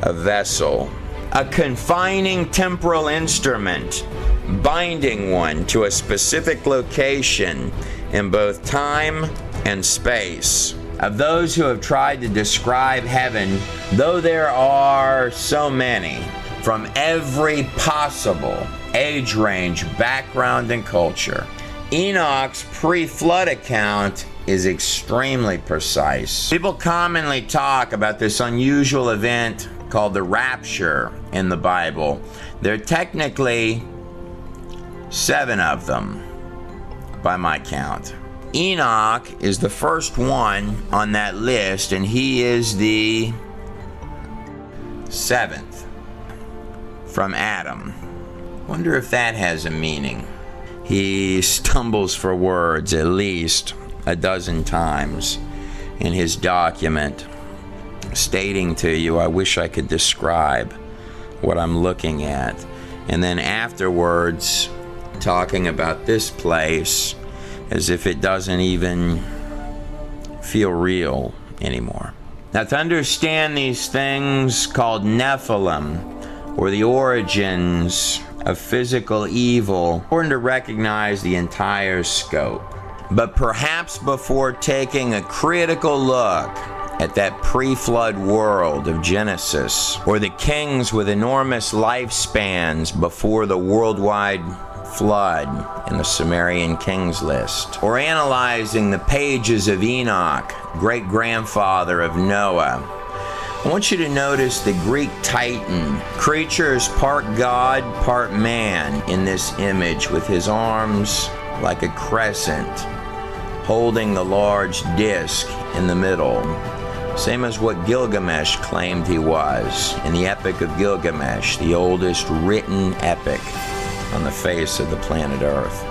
a vessel, a confining temporal instrument, binding one to a specific location in both time and space. Of those who have tried to describe heaven, though there are so many, from every possible age range, background, and culture, Enoch's pre-flood account is extremely precise. People commonly talk about this unusual event called the rapture in the Bible. There are technically 7 of them, by my count. Enoch is the first one on that list, and he is the 7th from Adam. Wonder if that has a meaning. He stumbles for words at least a dozen times in his document, stating to you, I wish I could describe what I'm looking at. And then afterwards, talking about this place as if it doesn't even feel real anymore. Now, to understand these things called Nephilim, or the origins of physical evil, important to recognize the entire scope. But perhaps before taking a critical look at that pre-flood world of Genesis, or the kings with enormous lifespans before the worldwide flood in the Sumerian kings list, or analyzing the pages of Enoch, great-grandfather of Noah, I want you to notice the Greek Titan. Creature is part God, part man in this image, with his arms like a crescent, holding the large disc in the middle. Same as what Gilgamesh claimed he was in the Epic of Gilgamesh, the oldest written epic on the face of the planet Earth.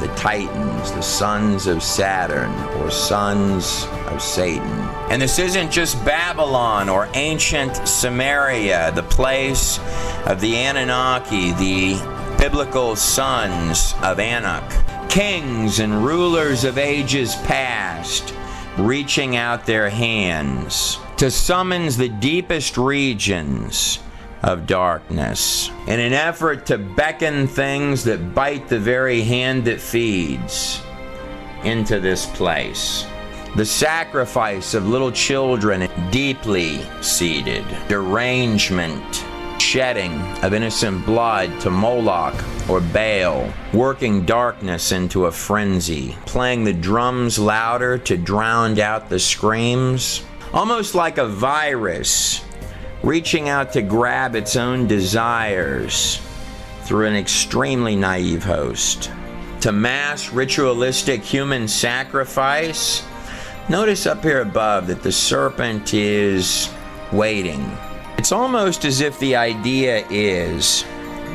The Titans, the sons of Saturn, or sons of Satan. And this isn't just Babylon or ancient Sumeria, the place of the Annunaki, the biblical sons of Enoch. Kings and rulers of ages past, reaching out their hands to summons the deepest regions of darkness in an effort to beckon things that bite the very hand that feeds into this place. The sacrifice of little children, deeply seated, derangement, shedding of innocent blood to Moloch or Baal, working darkness into a frenzy, playing the drums louder to drown out the screams, almost like a virus reaching out to grab its own desires through an extremely naive host. To mass ritualistic human sacrifice, notice up here above that the serpent is waiting. It's almost as if the idea is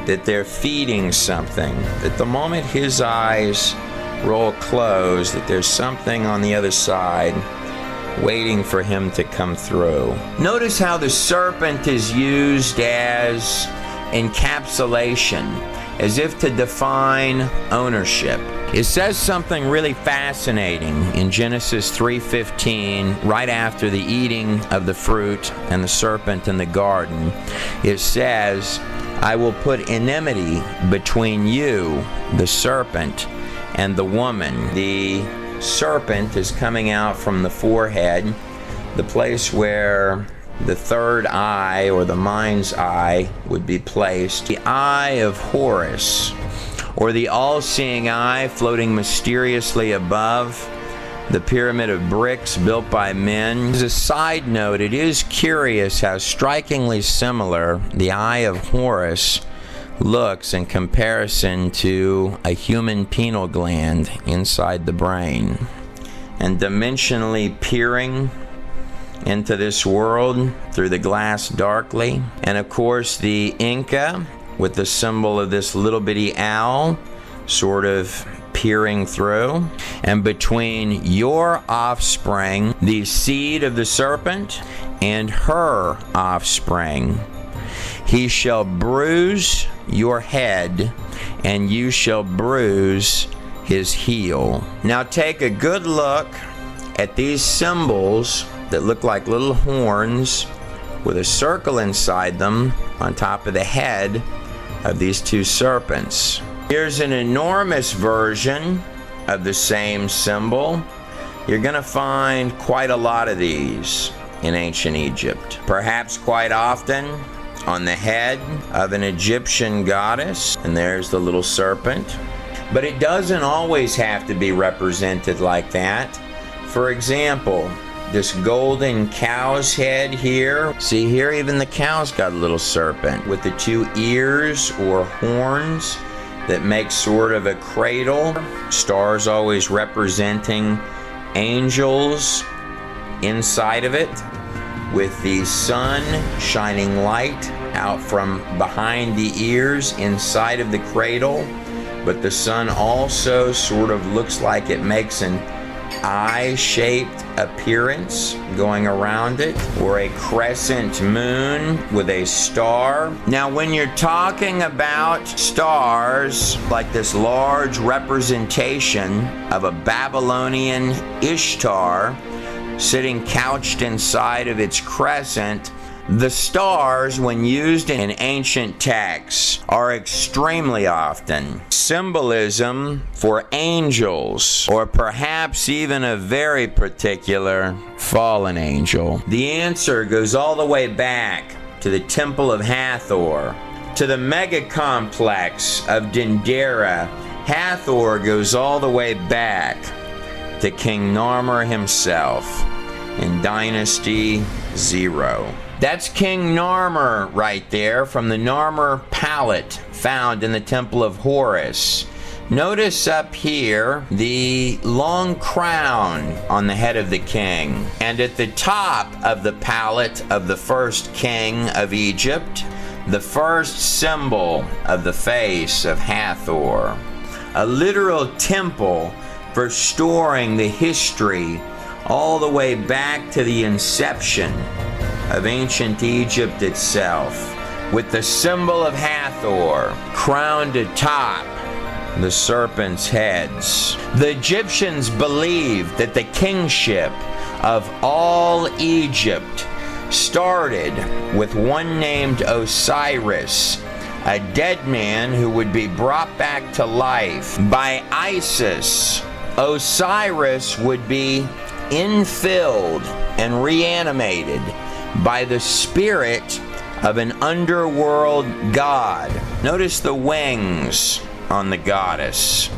that they're feeding something, that the moment his eyes roll closed, that there's something on the other side waiting for him to come through. Notice how the serpent is used as encapsulation, as if to define ownership. It says something really fascinating in Genesis 3:15, right after the eating of the fruit and the serpent in the garden. It says, I will put enmity between you, the serpent, and the woman. The serpent is coming out from the forehead, the place where the third eye, or the mind's eye, would be placed. The eye of Horus, or the all-seeing eye floating mysteriously above, the pyramid of bricks built by men. As a side note, it is curious how strikingly similar the Eye of Horus looks in comparison to a human pineal gland inside the brain. And dimensionally peering into this world through the glass darkly. And of course the Inca with the symbol of this little bitty owl sort of peering through. And between your offspring, the seed of the serpent, and her offspring, he shall bruise your head, and you shall bruise his heel. Now take a good look at these symbols that look like little horns with a circle inside them on top of the head of these two serpents. Here's an enormous version of the same symbol. You're going to find quite a lot of these in ancient Egypt. Perhaps quite often on the head of an Egyptian goddess, and there's the little serpent. But it doesn't always have to be represented like that. For example, this golden cow's head here. See here, even the cow's got a little serpent with the two ears or horns that make sort of a cradle. Stars always representing angels inside of it, with the sun shining light out from behind the ears inside of the cradle. But the sun also sort of looks like it makes an eye-shaped appearance going around it, or a crescent moon with a star. Now when you're talking about stars, like this large representation of a Babylonian Ishtar sitting couched inside of its crescent, the stars, when used in ancient texts, are extremely often symbolism for angels, or perhaps even a very particular fallen angel. The answer goes all the way back to the Temple of Hathor, to the mega complex of Dendera. Hathor goes all the way back to King Narmer himself in Dynasty 0. That's King Narmer right there from the Narmer palette found in the Temple of Horus. Notice up here the long crown on the head of the king. And at the top of the palette of the first king of Egypt, the first symbol of the face of Hathor. A literal temple for storing the history all the way back to the inception of ancient Egypt itself, with the symbol of Hathor crowned atop the serpent's heads. The Egyptians believed that the kingship of all Egypt started with one named Osiris, a dead man who would be brought back to life by Isis. Osiris would be infilled and reanimated by the spirit of an underworld god. Notice the wings on the goddess.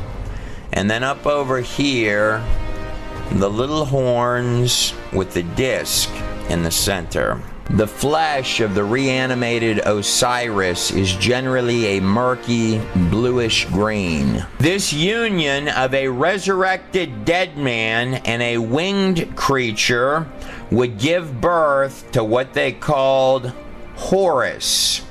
And then up over here, the little horns with the disc in the center. The flesh of the reanimated Osiris is generally a murky bluish green. This union of a resurrected dead man and a winged creature would give birth to what they called Horus.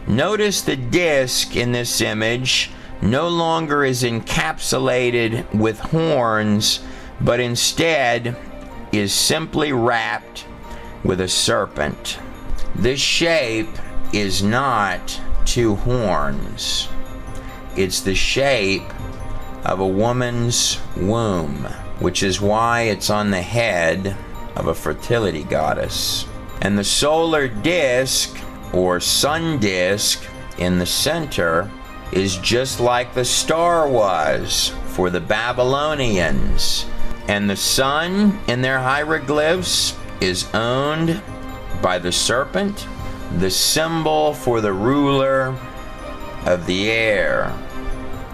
Notice the disc in this image no longer is encapsulated with horns, but instead is simply wrapped with a serpent. This shape is not two horns. It's the shape of a woman's womb, which is why it's on the head of a fertility goddess. And the solar disk, or sun disk, in the center is just like the star was for the Babylonians. And the sun in their hieroglyphs is owned by the serpent, the symbol for the ruler of the air.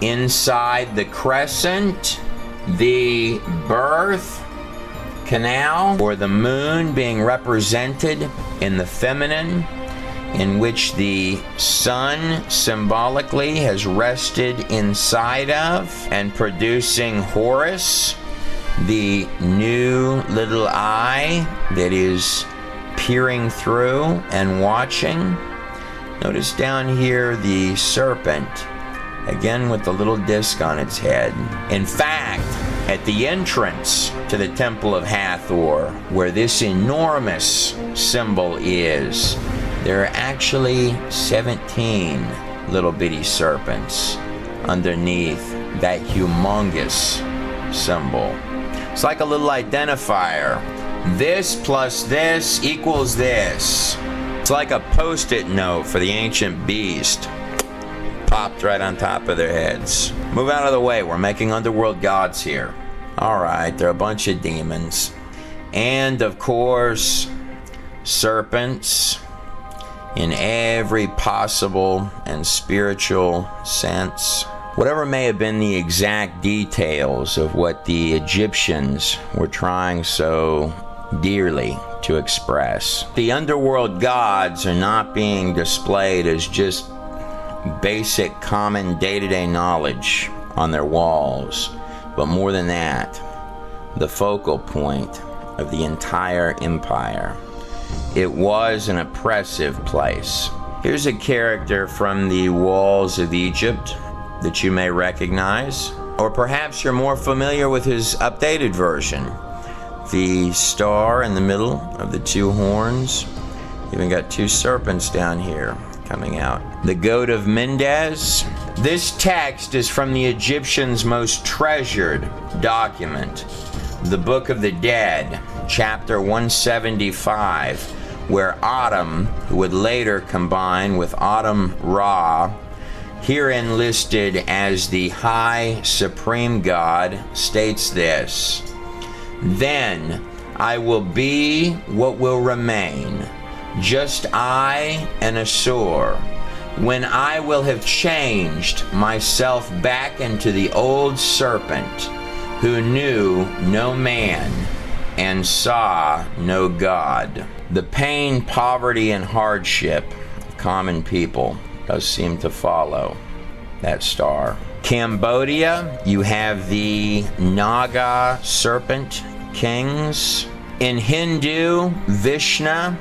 Inside the crescent, the birth canal, or the moon being represented in the feminine, in which the sun symbolically has rested inside of, and producing Horus, the new little eye that is peering through and watching. Notice down here the serpent, again with the little disc on its head. In fact, at the entrance to the Temple of Hathor, where this enormous symbol is, there are actually 17 little bitty serpents underneath that humongous symbol. It's like a little identifier. This plus this equals this. It's like a post-it note for the ancient beast. Popped right on top of their heads. Move out of the way, we're making underworld gods here. Alright, they're a bunch of demons. And of course, serpents in every possible and spiritual sense. Whatever may have been the exact details of what the Egyptians were trying so dearly to express, the underworld gods are not being displayed as just basic common day-to-day knowledge on their walls, but more than that, the focal point of the entire empire. It was an oppressive place. Here's a character from the walls of Egypt that you may recognize, or perhaps you're more familiar with his updated version. The star in the middle of the two horns. Even got two serpents down here coming out. The goat of Mendes. This text is from the Egyptians' most treasured document, the Book of the Dead, chapter 175, where Atum, who would later combine with Atum Ra, herein listed as the High Supreme God, states this: "Then I will be what will remain, just I and Assur, when I will have changed myself back into the old serpent, who knew no man and saw no God." The pain, poverty, and hardship of common people does seem to follow that star. Cambodia, you have the Naga serpent kings. In Hindu, Vishnu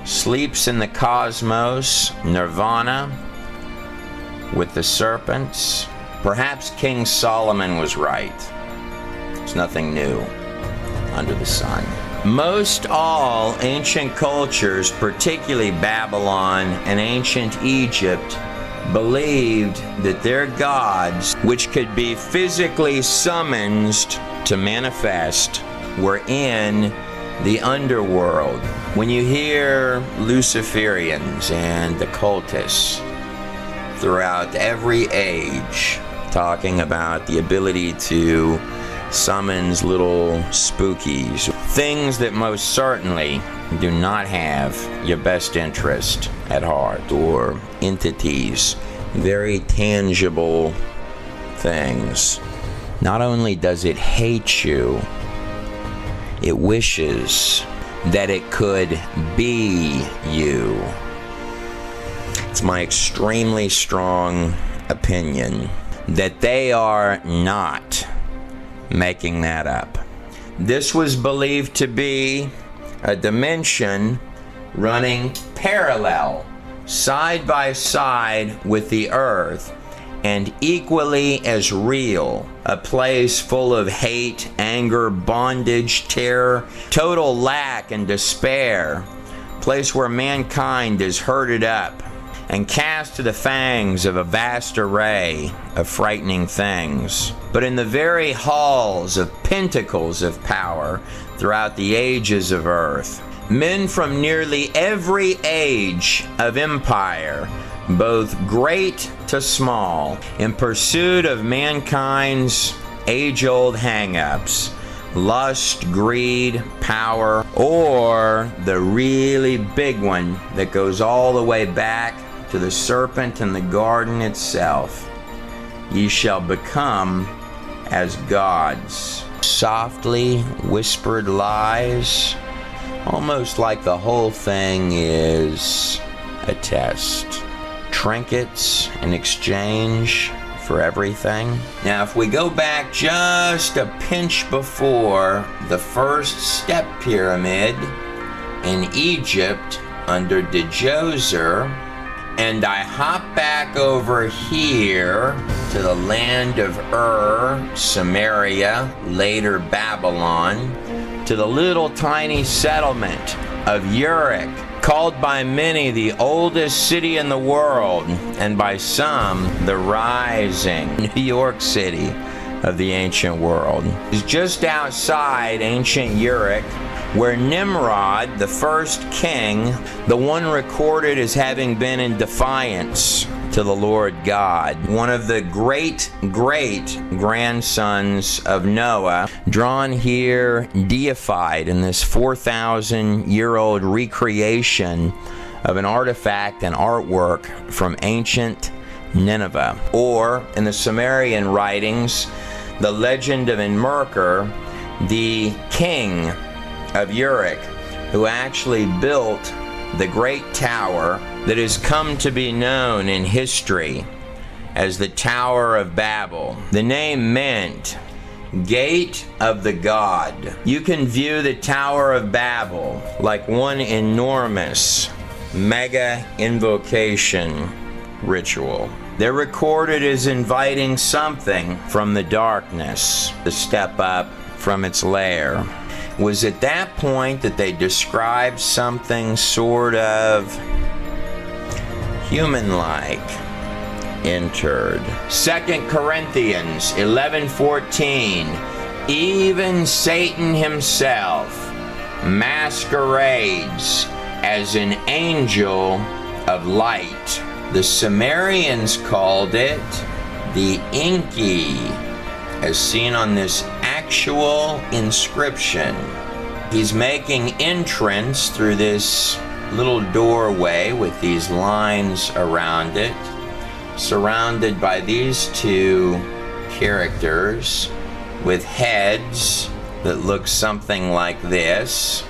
sleeps in the cosmos, Nirvana, with the serpents. Perhaps King Solomon was right. There's nothing new under the sun. Most all ancient cultures, particularly Babylon and ancient Egypt, believed that their gods, which could be physically summoned to manifest, were in the underworld. When you hear Luciferians and occultists throughout every age talking about the ability to summon little spookies, things that most certainly do not have your best interest at heart, or entities, very tangible things, not only does it hate you, it wishes that it could be you. It's my extremely strong opinion that they are not making that up. This was believed to be a dimension running parallel, side by side with the earth, and equally as real. A place full of hate, anger, bondage, terror, total lack and despair. A place where mankind is herded up and cast to the fangs of a vast array of frightening things. But in the very halls of pentacles of power throughout the ages of earth, men from nearly every age of empire, both great to small, in pursuit of mankind's age-old hang-ups, lust, greed, power, or the really big one that goes all the way back to the serpent in the garden itself. Ye shall become as gods. softly whispered lies, almost like the whole thing is a test. Trinkets in exchange for everything. Now, if we go back just a pinch before the first step pyramid in Egypt under Djoser, and I hop back over here to the land of Samaria, later Babylon, to the little tiny settlement of Uruk, called by many the oldest city in the world, and by some the rising New York City of the ancient world. It's just outside ancient Uruk, where Nimrod, the first king, the one recorded as having been in defiance to the Lord God, one of the great grandsons of Noah, drawn here deified in this 4,000-year-old recreation of an artifact and artwork from ancient Nineveh. Or, in the Sumerian writings, the legend of Enmerkar, the king of Uruk, who actually built the great tower that has come to be known in history as the Tower of Babel. The name meant Gate of the God. You can view the Tower of Babel like one enormous mega invocation ritual. They're recorded as inviting something from the darkness to step up from its lair. It was at that point that they described something sort of human-like entered. 2 Corinthians 11:14, even Satan himself masquerades as an angel of light. The Sumerians called it the Enki, as seen on this actual inscription. He's making entrance through this little doorway with these lines around it, surrounded by these two characters with heads that look something like this.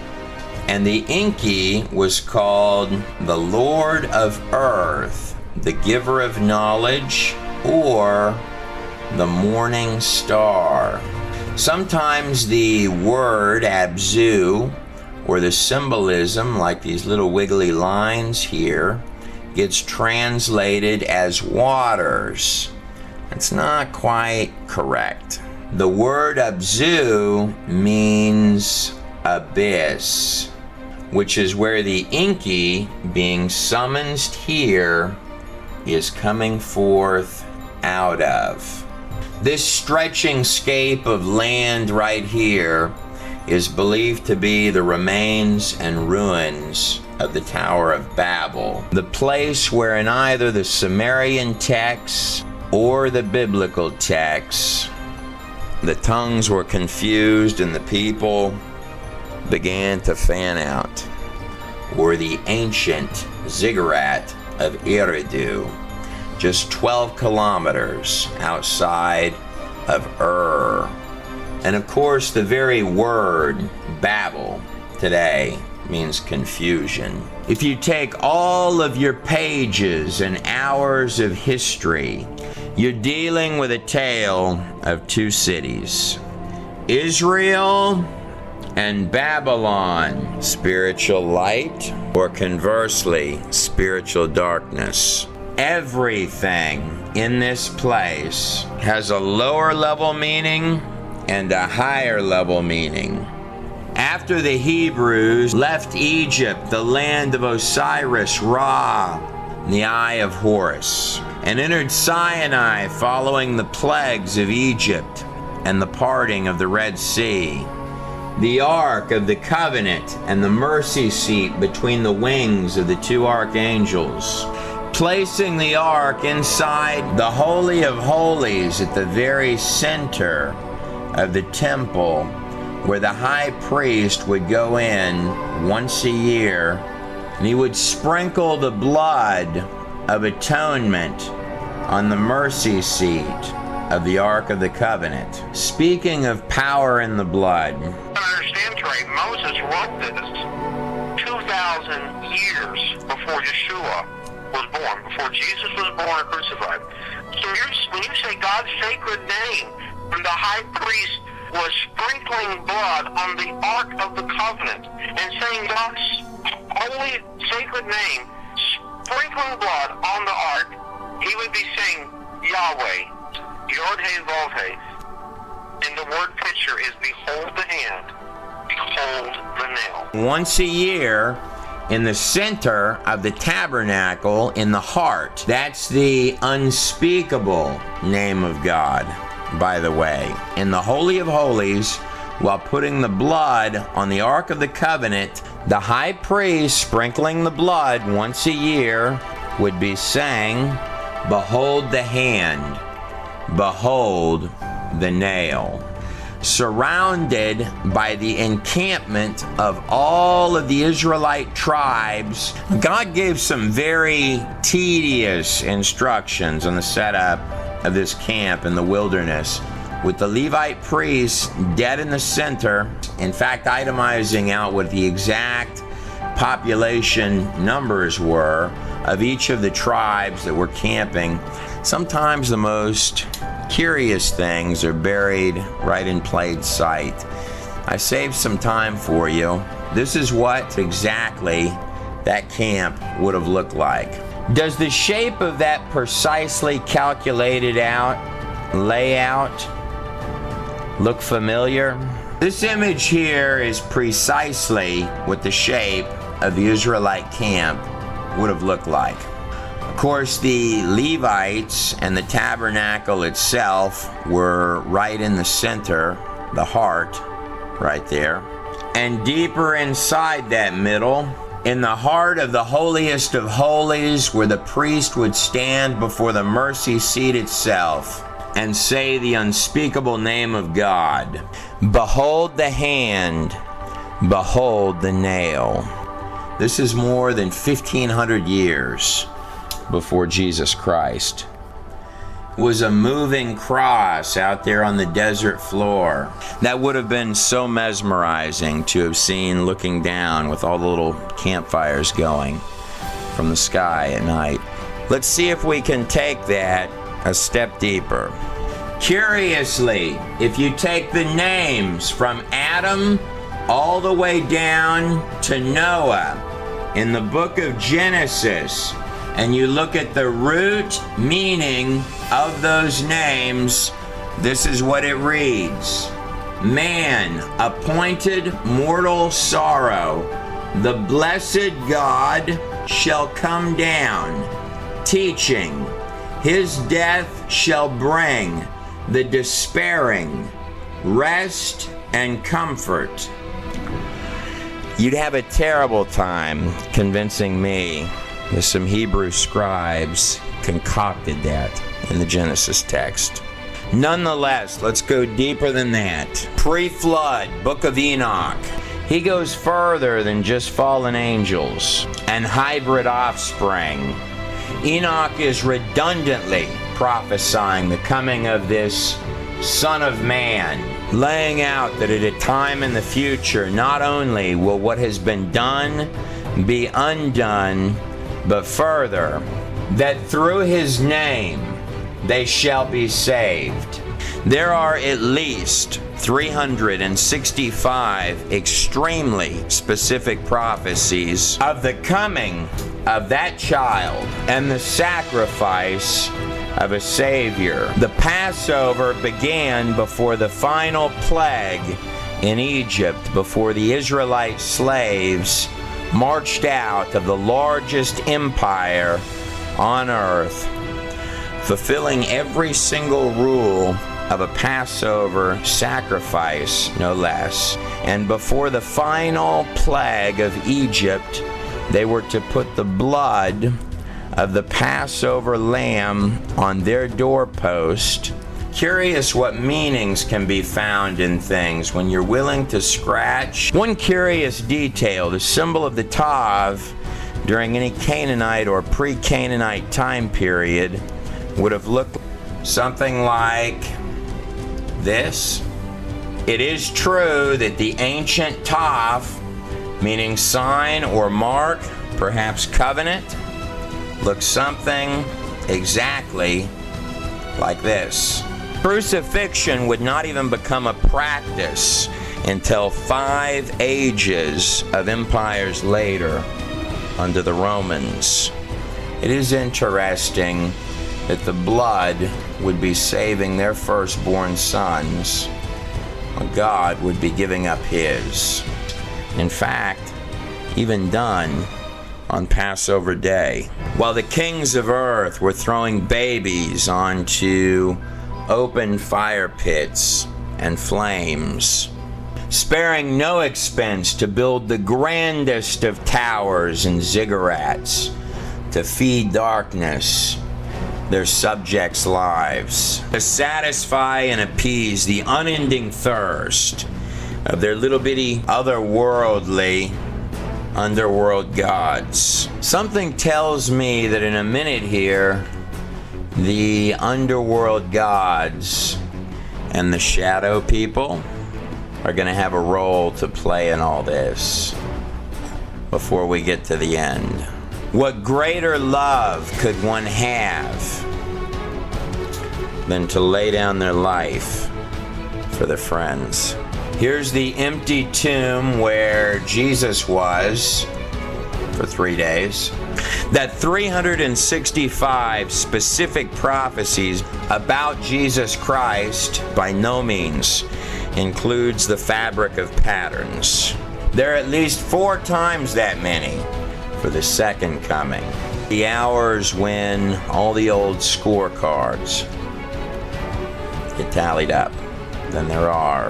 And the Enki was called the Lord of Earth, the giver of knowledge, or the morning star. Sometimes the word Abzu, or the symbolism, like these little wiggly lines here, gets translated as waters. It's not quite correct. The word Abzu means abyss, which is where the Enki, being summoned here, is coming forth out of. This stretching scape of land right here is believed to be the remains and ruins of the Tower of Babel, the place where in either the Sumerian texts or the biblical texts, the tongues were confused and the people began to fan out, or the ancient ziggurat of Eridu, just 12 kilometers outside of And of course, the very word Babel today means confusion. If you take all of your pages and hours of history, you're dealing with a tale of two cities, Israel and Babylon, spiritual light, or conversely, spiritual darkness. Everything in this place has a lower level meaning and a higher level meaning. After the Hebrews left Egypt, the land of Osiris, Ra, the eye of Horus, and entered Sinai following the plagues of Egypt and the parting of the Red Sea, the Ark of the Covenant and the mercy seat between the wings of the two archangels, placing the Ark inside the Holy of Holies at the very center of the temple, where the high priest would go in once a year, and he would sprinkle the blood of atonement on the mercy seat of the Ark of the Covenant. Speaking of power in the blood,
Understand, Trey, Moses wrote this 2,000 years before Yeshua was born, before Jesus was born or crucified. So when you say God's sacred name, and the high priest was sprinkling blood on the Ark of the Covenant, and saying God's holy sacred name, sprinkling blood on the Ark, he would be saying Yahweh, Yod-Heh-Vav-Heh. And the word picture is behold the hand, behold the nail.
once a year, in the center of the tabernacle, in the heart, that's the unspeakable name of God, by the way. In the Holy of Holies, while putting the blood on the Ark of the Covenant, the high priest, sprinkling the blood once a year, would be saying, behold the hand, behold the nail. Surrounded by the encampment of all of the Israelite tribes, God gave some very tedious instructions on the setup of this camp in the wilderness, with the Levite priests dead in the center, in fact itemizing out what the exact population numbers were of each of the tribes that were camping. Sometimes the most curious things are buried right in plain sight. I saved some time for you. This is what exactly that camp would have looked like. Does the shape of that precisely calculated out layout look familiar? This image here is precisely what the shape of the Israelite camp would have looked like. Of course, the Levites and the tabernacle itself were right in the center, the heart, right there. And deeper inside that middle, in the heart of the holiest of holies, where the priest would stand before the mercy seat itself and say the unspeakable name of God, behold the hand, behold the nail. This is more than 1,500 years before Jesus Christ. It was a moving cross out there on the desert floor. That would have been so mesmerizing to have seen looking down with all the little campfires going from the sky at night. Let's see if we can take that a step deeper. Curiously, if you take the names from Adam all the way down to Noah in the book of Genesis, and you look at the root meaning of those names, this is what it reads. Man, appointed mortal sorrow, the blessed God shall come down, teaching, his death shall bring the despairing rest and comfort. You'd have a terrible time convincing me that some Hebrew scribes concocted that in the Genesis text. Nonetheless, let's go deeper than that. Pre-flood, Book of Enoch. He goes further than just fallen angels and hybrid offspring. Enoch is redundantly prophesying the coming of this Son of Man, laying out that at a time in the future, not only will what has been done be undone, but further, that through his name they shall be saved. There are at least 365 extremely specific prophecies of the coming of that child and the sacrifice of a Savior. The Passover began before the final plague in Egypt, before the Israelite slaves marched out of the largest empire on earth, fulfilling every single rule of a Passover sacrifice, no less. And before the final plague of Egypt, they were to put the blood of the Passover lamb on their doorpost. Curious what meanings can be found in things when you're willing to scratch. One curious detail, the symbol of the Tav during any Canaanite or pre-Canaanite time period would have looked something like this. It is true that the ancient Toph, meaning sign or mark, perhaps covenant, looks something exactly like this. Crucifixion would not even become a practice until 5 ages of empires later under the Romans. It is interesting that the blood would be saving their firstborn sons, while God would be giving up his. In fact, even done on Passover Day. While the kings of earth were throwing babies onto open fire pits and flames, sparing no expense to build the grandest of towers and ziggurats to feed darkness their subjects' lives, to satisfy and appease the unending thirst of their little bitty otherworldly underworld gods. Something tells me that in a minute here, the underworld gods and the shadow people are going to have a role to play in all this before we get to the end. What greater love could one have than to lay down their life for their friends? Here's the empty tomb where Jesus was for 3 days. That 365 specific prophecies about Jesus Christ by no means includes the fabric of patterns. There are at least 4 times that many for the second coming. The hours when all the old scorecards get tallied up than there are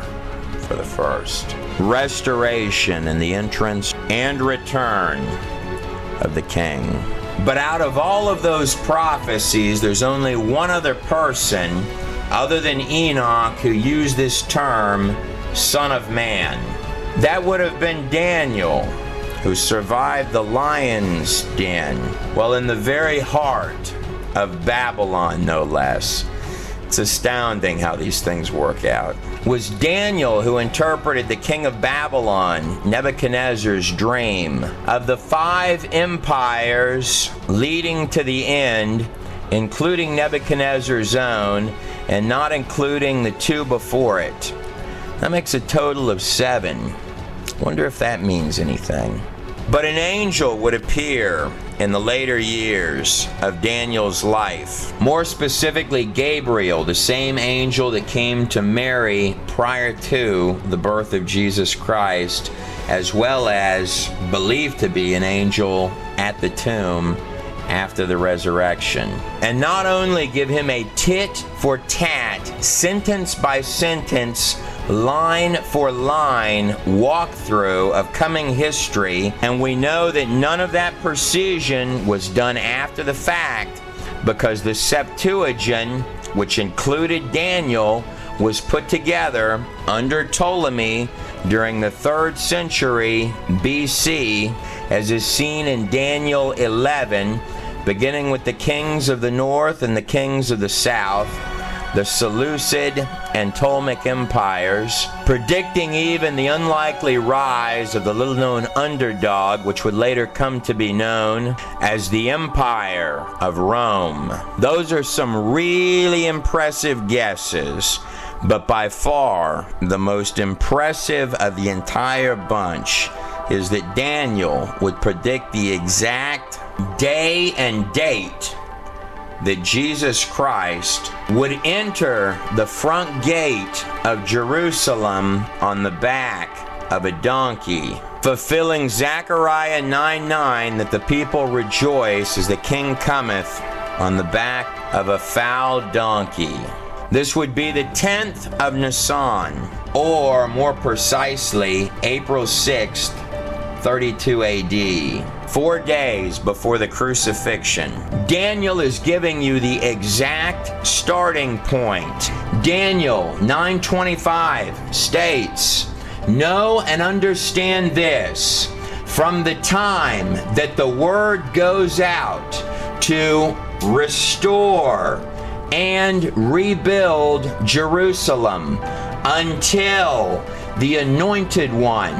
for the first. Restoration and the entrance and return of the King. But out of all of those prophecies, there's only one other person other than Enoch who used this term, Son of Man. That would have been Daniel, who survived the lion's den, while in the very heart of Babylon, no less. It's astounding how these things work out. It was Daniel who interpreted the king of Babylon, Nebuchadnezzar's dream of the 5 empires leading to the end, including Nebuchadnezzar's own, and not including the 2 before it. That makes a total of 7. Wonder if that means anything. But an angel would appear in the later years of Daniel's life. More specifically, Gabriel, the same angel that came to Mary prior to the birth of Jesus Christ, as well as believed to be an angel at the tomb after the resurrection. And not only give him a tit-for-tat, sentence-by-sentence, line-for-line walkthrough of coming history, and we know that none of that precision was done after the fact, because the Septuagint, which included Daniel, was put together under Ptolemy during the 3rd century BC, as is seen in Daniel 11, beginning with the kings of the north and the kings of the south, the Seleucid and Ptolemaic empires, predicting even the unlikely rise of the little-known underdog, which would later come to be known as the Empire of Rome. Those are some really impressive guesses, but by far the most impressive of the entire bunch is that Daniel would predict the exact day and date that Jesus Christ would enter the front gate of Jerusalem on the back of a donkey, fulfilling Zechariah 9:9, that the people rejoice as the king cometh on the back of a foal donkey. This would be the 10th of Nisan, or more precisely, April 6th, 32 AD. 4 days before the crucifixion. Daniel is giving you the exact starting point. Daniel 9:25 states, "Know and understand this, from the time that the word goes out to restore and rebuild Jerusalem until the Anointed One,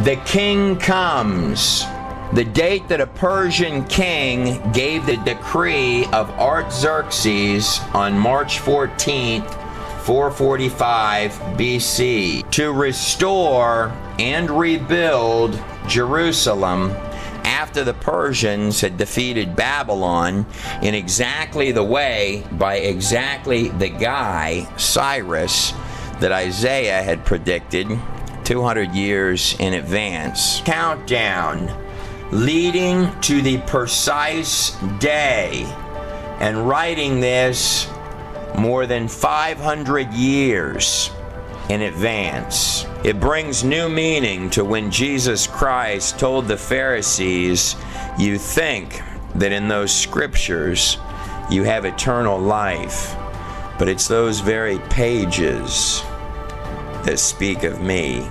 the King, comes. The date that a Persian king gave the decree of Artaxerxes on March 14th, 445 BC, to restore and rebuild Jerusalem after the Persians had defeated Babylon in exactly the way, by exactly the guy, Cyrus, that Isaiah had predicted 200 years in advance. Countdown leading to the precise day, and writing this more than 500 years in advance. It brings new meaning to when Jesus Christ told the Pharisees, "You think that in those scriptures you have eternal life, but it's those very pages that speak of me."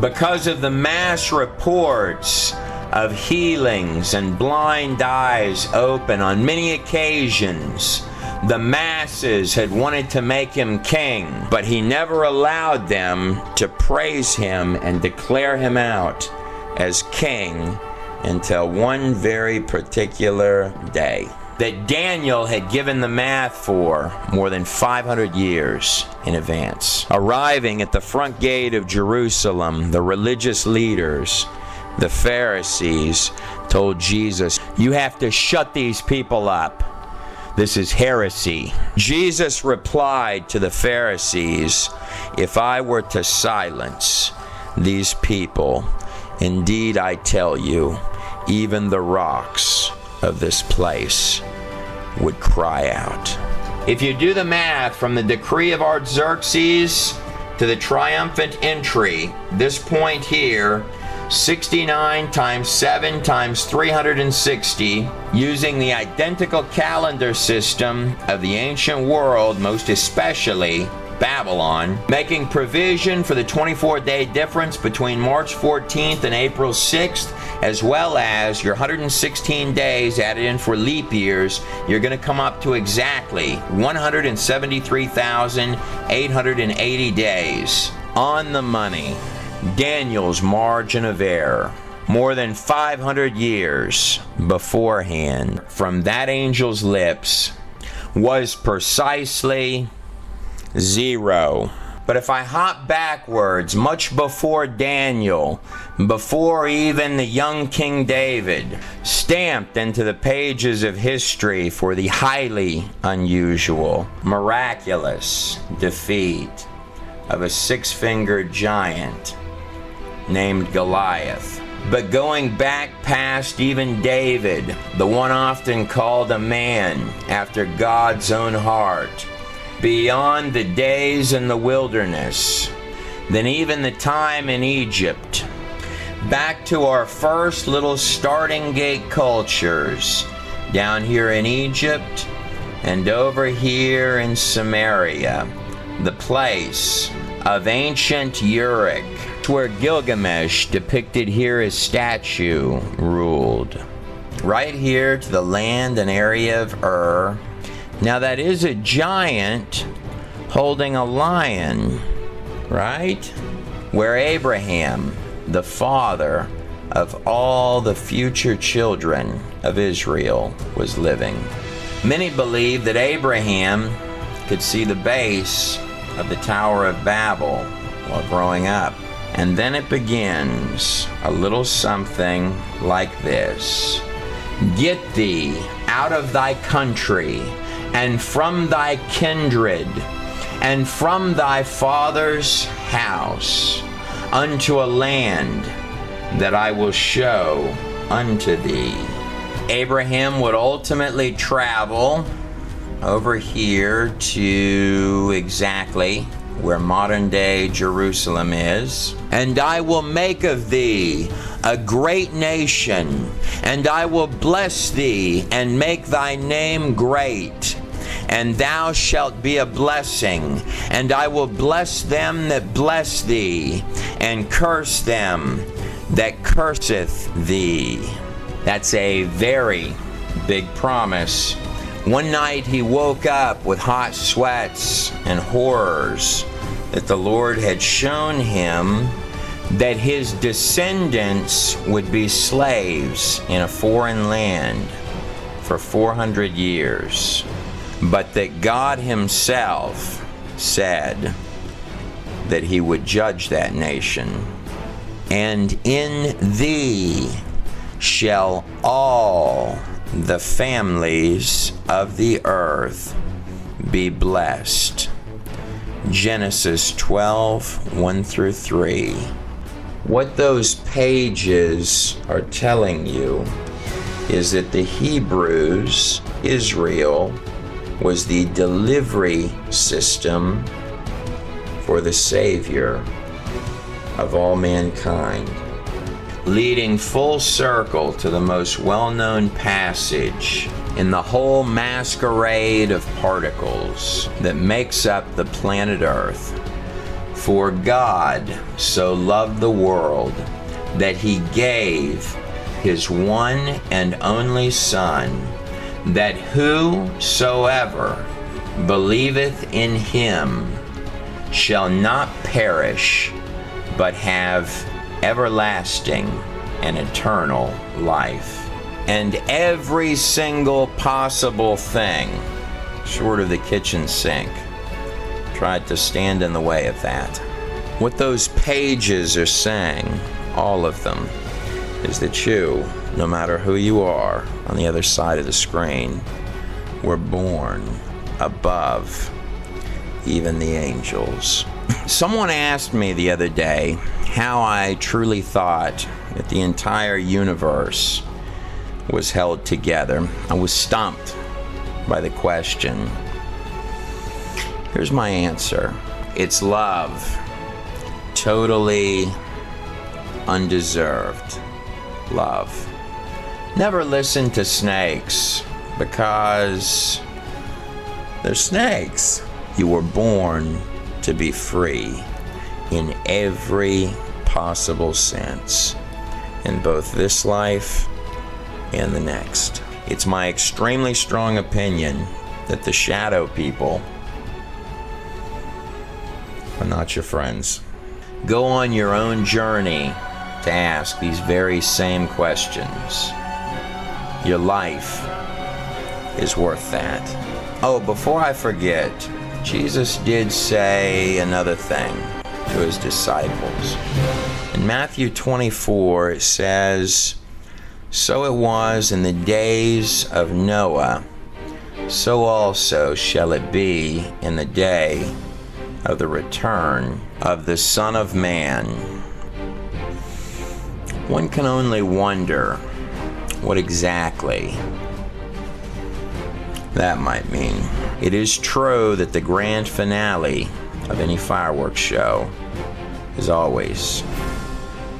Because of the mass reports of healings and blind eyes open on many occasions, the masses had wanted to make him king, but he never allowed them to praise him and declare him out as king until one very particular day that Daniel had given the math for more than 500 years in advance. Arriving at the front gate of Jerusalem, the religious leaders, the Pharisees, told Jesus, "You have to shut these people up. This is heresy." Jesus replied to the Pharisees, "If I were to silence these people, indeed I tell you, even the rocks of this place would cry out." If you do the math from the decree of Artaxerxes to the triumphant entry, this point here, 69 times 7 times 360, using the identical calendar system of the ancient world, most especially Babylon, making provision for the 24-day difference between March 14th and April 6th, as well as your 116 days added in for leap years, you're going to come up to exactly 173,880 days. On the money. Daniel's margin of error, more than 500 years beforehand, from that angel's lips, was precisely 0. But if I hop backwards, much before Daniel, before even the young King David, stamped into the pages of history for the highly unusual, miraculous defeat of a six-fingered giant named Goliath. But going back past even David, the one often called a man after God's own heart, beyond the days in the wilderness, then even the time in Egypt, back to our first little starting gate cultures, down here in Egypt and over here in Samaria, the place of ancient Uruk, where Gilgamesh, depicted here as statue, ruled. Right here to the land and area of Ur. Now that is a giant holding a lion, right? Where Abraham, the father of all the future children of Israel, was living. Many believe that Abraham could see the base of the Tower of Babel while growing up. And then it begins a little something like this. "Get thee out of thy country, and from thy kindred, and from thy father's house, unto a land that I will show unto thee." Abraham would ultimately travel over here to exactly where modern-day Jerusalem is. "And I will make of thee a great nation, and I will bless thee, and make thy name great. And thou shalt be a blessing, and I will bless them that bless thee, and curse them that curseth thee." That's a very big promise One night he woke up with hot sweats and horrors that the Lord had shown him that his descendants would be slaves in a foreign land for 400 years, but that God himself said that he would judge that nation. And in thee shall all the families of the earth be blessed. Genesis 12, 1 through 3. What those pages are telling you is that the Hebrews, Israel, was the delivery system for the Savior of all mankind, leading full circle to the most well-known passage in the whole masquerade of particles that makes up the planet Earth. For God so loved the world that he gave his one and only Son, that whosoever believeth in him shall not perish, but have everlasting and eternal life. And every single possible thing, short of the kitchen sink, tried to stand in the way of that. What those pages are saying, all of them, is that you, no matter who you are on the other side of the screen, were born above even the angels. Someone asked me the other day how I truly thought that the entire universe was held together. I was stumped by the question. Here's my answer. It's love. Totally undeserved love. Never listen to snakes because they're snakes. You were born to be free in every possible sense, in both this life and the next. It's my extremely strong opinion that the shadow people are not your friends. Go on your own journey to ask these very same questions. Your life is worth that. Oh, before I forget, Jesus did say another thing to his disciples. In Matthew 24, it says, "So it was in the days of Noah, so also shall it be in the day of the return of the Son of Man." One can only wonder what exactly that might mean. It is true that the grand finale of any fireworks show is always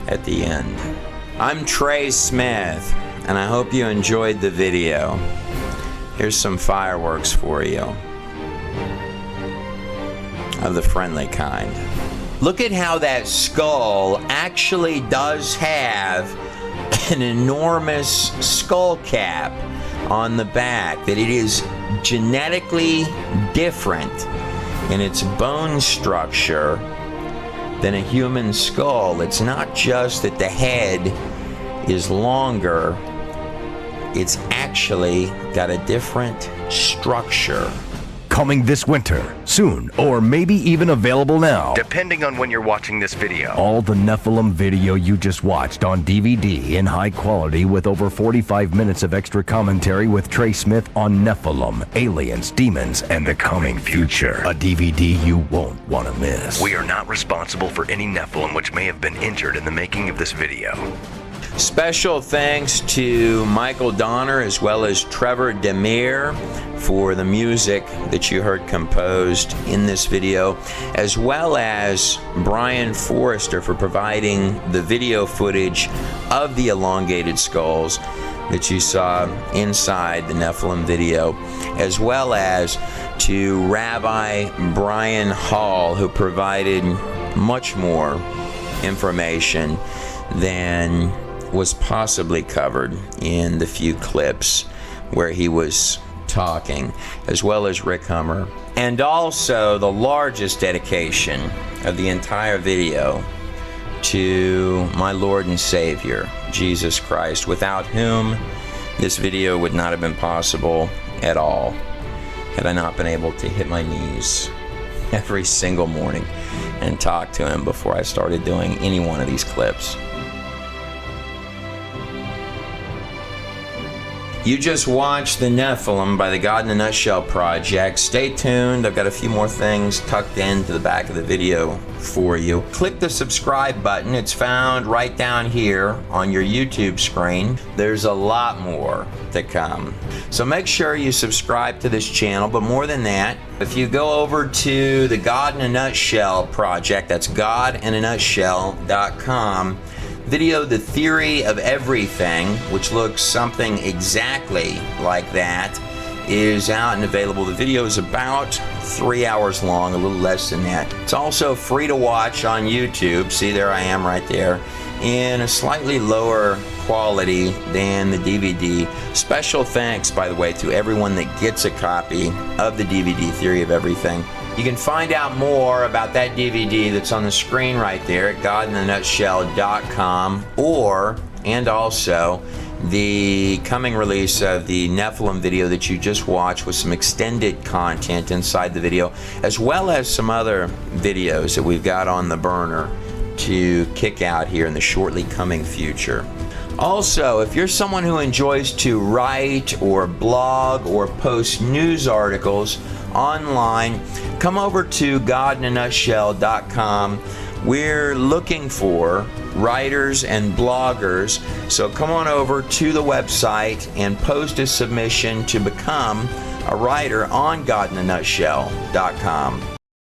at the end. I'm Trey Smith, and I hope you enjoyed the video. Here's some fireworks for you, of the friendly kind. Look at how that skull actually does have an enormous skull cap on the back, that it is genetically different in its bone structure than a human skull. It's not just that the head is longer, it's actually got a different structure.
Coming this winter, soon, or maybe even available now, depending on when you're watching this video. All the Nephilim video you just watched on DVD in high quality with over 45 minutes of extra commentary with Trey Smith on Nephilim, aliens, demons, and the coming future. A DVD you won't want to miss. We are not responsible for any Nephilim which may have been injured in the making of this video.
Special thanks to Michael Donner as well as Trevor Demir for the music that you heard composed in this video, as well as Brian Forrester for providing the video footage of the elongated skulls that you saw inside the Nephilim video, as well as to Rabbi Brian Hall, who provided much more information than was possibly covered in the few clips where he was talking, as well as Rick Hummer. And also the largest dedication of the entire video to my Lord and Savior, Jesus Christ, without whom this video would not have been possible at all, had I not been able to hit my knees every single morning and talk to him before I started doing any one of these clips. You just watched The Nephilim by the God in a Nutshell Project. Stay tuned. I've got a few more things tucked into the back of the video for you. Click the subscribe button. It's found right down here on your YouTube screen. There's a lot more to come. So make sure you subscribe to this channel, but more than that, if you go over to the God in a Nutshell Project, that's godinanutshell.com, video The Theory of Everything, which looks something exactly like that, is out and available. The video is about 3 hours long, a little less than that. It's also free to watch on YouTube. See, there I am right there, in a slightly lower quality than the DVD. Special thanks, by the way, to everyone that gets a copy of the DVD Theory of Everything. You can find out more about that DVD that's on the screen right there at godinanutshell.com, and also the coming release of the Nephilim video that you just watched with some extended content inside the video, as well as some other videos that we've got on the burner to kick out here in the shortly coming future. Also, if you're someone who enjoys to write or blog or post news articles online, come over to godinanutshell.com. We're looking for writers and bloggers, so come on over to the website and post a submission to become a writer on godinanutshell.com.